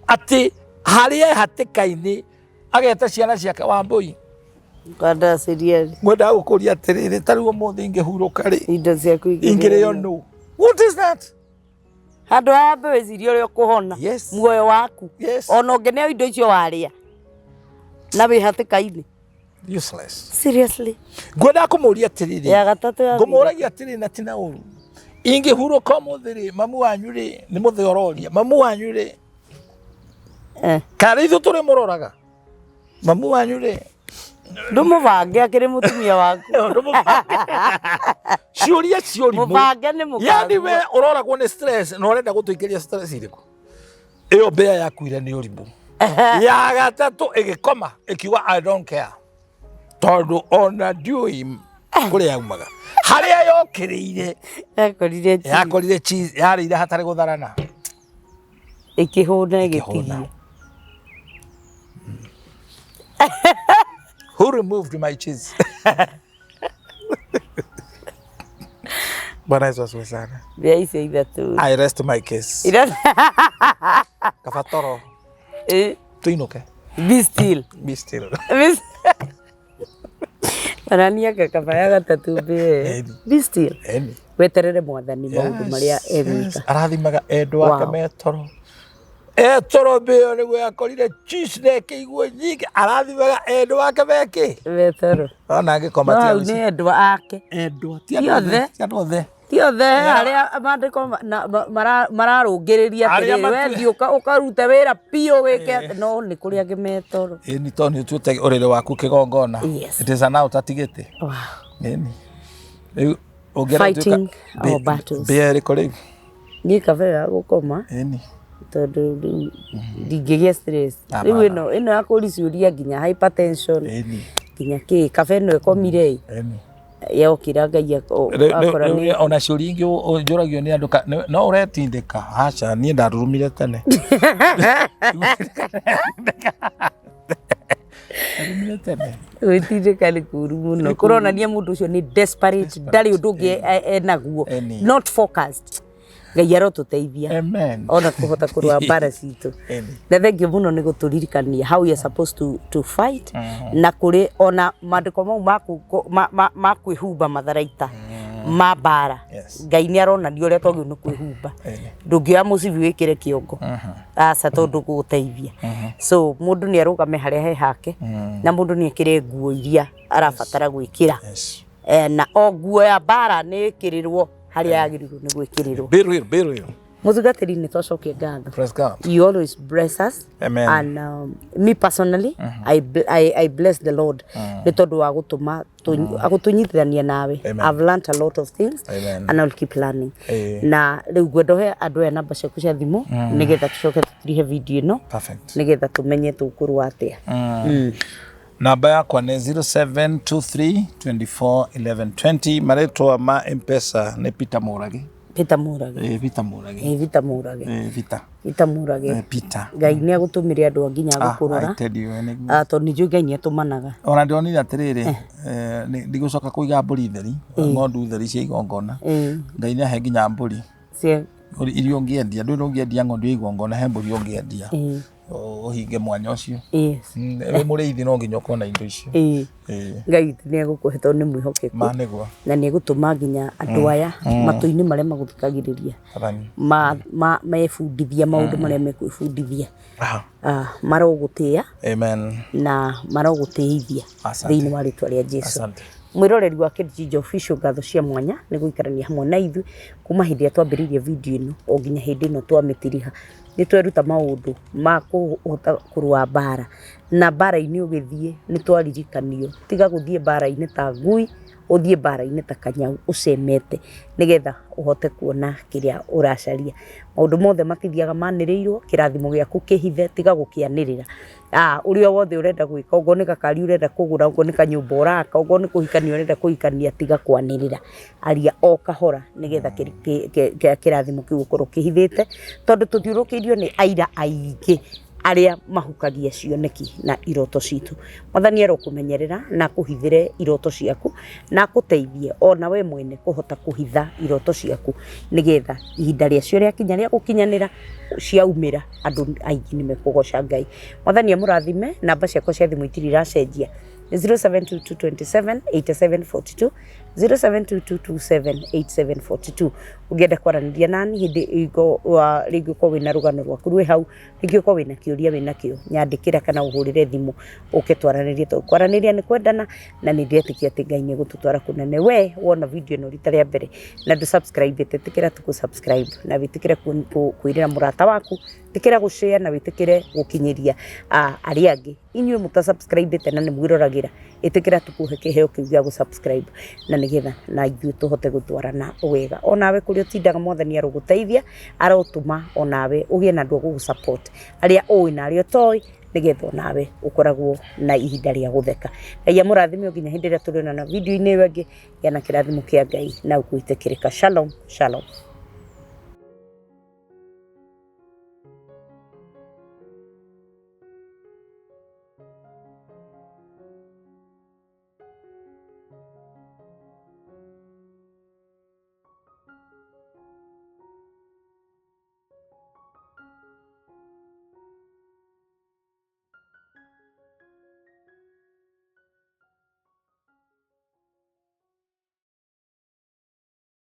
ati haria hatikaini ageta ciana ciake Wambui kada serial mwenda gukuria atiriri tariu muthi ingihuruka ri indo ciaku ingire no. What is that? Handu ambe weciria uria kuhona muoyo waku ona ngeneo indo icio waria na wi hatikaini useless. Seriously ngwenda kumuria atiriri ya gatatu ya ngumuragia atiriri na tina uru ingihuruka muthiri mamu wanyu ri ni muthi ororia mamu wanyu ri kari ithu turi muroraga mamu wanyu ri ndumubange akiri mutumia waku ciuria ciori mubange ni mukagu yani we uroragwo ni stress no urenda gutuikiria stress iriku iyo bea yakuire ni urimu ya gatatu igikoma ikiwa I don't care tondu ona ndiui kuri yaumaga haria yokiriire yakorire cheese yarire hatari gutharana ikihuna igitigia. Who removed my cheese? Bwana Yesu asifiwe sana. They say that too. I rest my case. Kafatoro. Tuinuke. Be still. Be still. Arania kakabaya gatatu be still. Weterere mwathani maundu maria egwika. Arathimaga endwa ake metoro. Etoro beo ni gwe akorire cheese ne kiguo nyingi arathimaga endwa ake beki. Metoro. Ona angikoma tia ni endwa ake. Endwa tiothe. Tiothe aria mandiko mararungiriria atiriri we thiuka ukarute wira pio weke no ni kuria ngimetoro. Ni toni tuite urire waku kigongona. It is an out atigite. Wow. Ni fighting our battles. Be kore. Ni kavera gukoma. Tondu ndingigia stress riu ino yakuriciuria nginya hypertension nginya ki kafe no ekomire yokira ngai akora ni ona ciuria ingi njuragio ni andu no uretindika acha ni ndarurumire tene witindika ni kuru muno kuronania mundu ucio ni desperate ndari undu ungi enaguo not focused. Ngai arotuteithia ona kuhota kurua bara citu na thengi muno ni guturirikania how you are supposed to fight na kuri ona mandiko mau makwihumba matharaita ma bara Ngai ni aronania uria togio ni kwihumba ndungioya mucibi wikire kiongo aca tondu guteithia so mundu ni arugame haria he hake na mundu ni ekire nguo iria arabatara gwikira na o nguo ya bara ni ikirirwo haria yagirirwo ni gwikirirwo biru muthugatiri ni twacokia ngatho. Praise God. You always bless us. Amen. And me personally I bless the Lord ni tondu wa gutuma agutunyithania nawe. I've learned a lot of things. Amen. And I'll keep learning. Na riu ngwendohe andu aya namba ciaku cia thimu nigetha tucoke tutirihe video ino nigetha tumenye tukurwa atia. Namba yakwa ni 0723241120 maretwa ma M-Pesa ni Peter Muragi. Peter Muragi. Peter. Ngai ni agutumire andu nginya gukurora. To ni Ngai ni atumanaga. Ona ndionire atiriri ndigucoka kuiga mburi theri, ngondu theri cia igongona. Ngai ni ahe nginya mburi. Irio ngiendia ndu ngiendia ngondu igongona he mburi ngiendia. Uhinge mwanya ucio. We muriithi no nginya ukona indo icio. Ngai ni agukuhe tondu ni mwihokeku. Manegwa. Na ni agutuma nginya andu aya matuini maria maguthikagiriria. Mefundithia maundu maria mekwifundithia. Marogutia. Amen. Na maroguteithia. Thiini wa ritwa ria Jesu. Mwiroreri wa Jijo official ngatho cia mwanya ni guikarania hamwe na ithu kuma hindi ya twambiririe video ino o nginya hindi ino twamitiriha ni tweruta maundu ma kurua bara na bara-ini ugithie ni twaririkanio tiga guthie bara-ini ta ngui uthie bara-ini ta kanyau ucemete nigetha uhote kuona kiria uracaria maundu mothe matithiaga maniriirwo kirathimo giaku kihithe tiga gukianirira urio wothe urenda gwika ugo ni gakari urenda kugura ugo ni kanyumba uraka ugo ni kuhikania urenda kuhikania tiga kwanirira aria o kahora nigetha kirathimo kiu gukorwo kihithite tondu tuthiurukirio ni aira aingi aria mahukagia cioneki na iroto citu. Mwathani arokumenyerera na kuhithire iroto ciaku na kuteithie ona we mwene kuhota kuhitha iroto ciaku nigetha ihinda riacio riakinya ria gukinyanira ciaumira andu aingi nimekugoca Ngai. Mwathani amurathime. Namba ciakwa cia thimu itiriracenjia 0722278742 0722278742. Ungienda kwaraniria nani hindi igo ringi ko wina rugano rwaku rwe hau ringi ko wina kiuria wina kio nyandikira kana uhurire thimu uke twaranirie to kwaraniria ni kwendana na ni ndetikia ati Ngai ni gututwara kunene. We wona video no rita ria mbere na ndu subscribe tikira tuku subscribe na witikire kuirira murata waku tikira gushare na witikire gukinyiria aria angi inywe muta subscribe tena ni mwiragira itikira tukuhe kiheo kiugia gu subscribe na nigetha na ithuĩ tuhote gutwarana wega. Onawe kuri utindaga Mwathani aroguteithia arotuma onawe ugie na ndu gugu support aria uwi na aria toy nigetha nawe ukoragwo na ihinda ria gutheka. Ngai amurathime nginya hindi ria turona na video-ini ĩyo ĩngĩ yana kĩrathimo kĩa Ngai na ukuitikirika. Shalom shalom.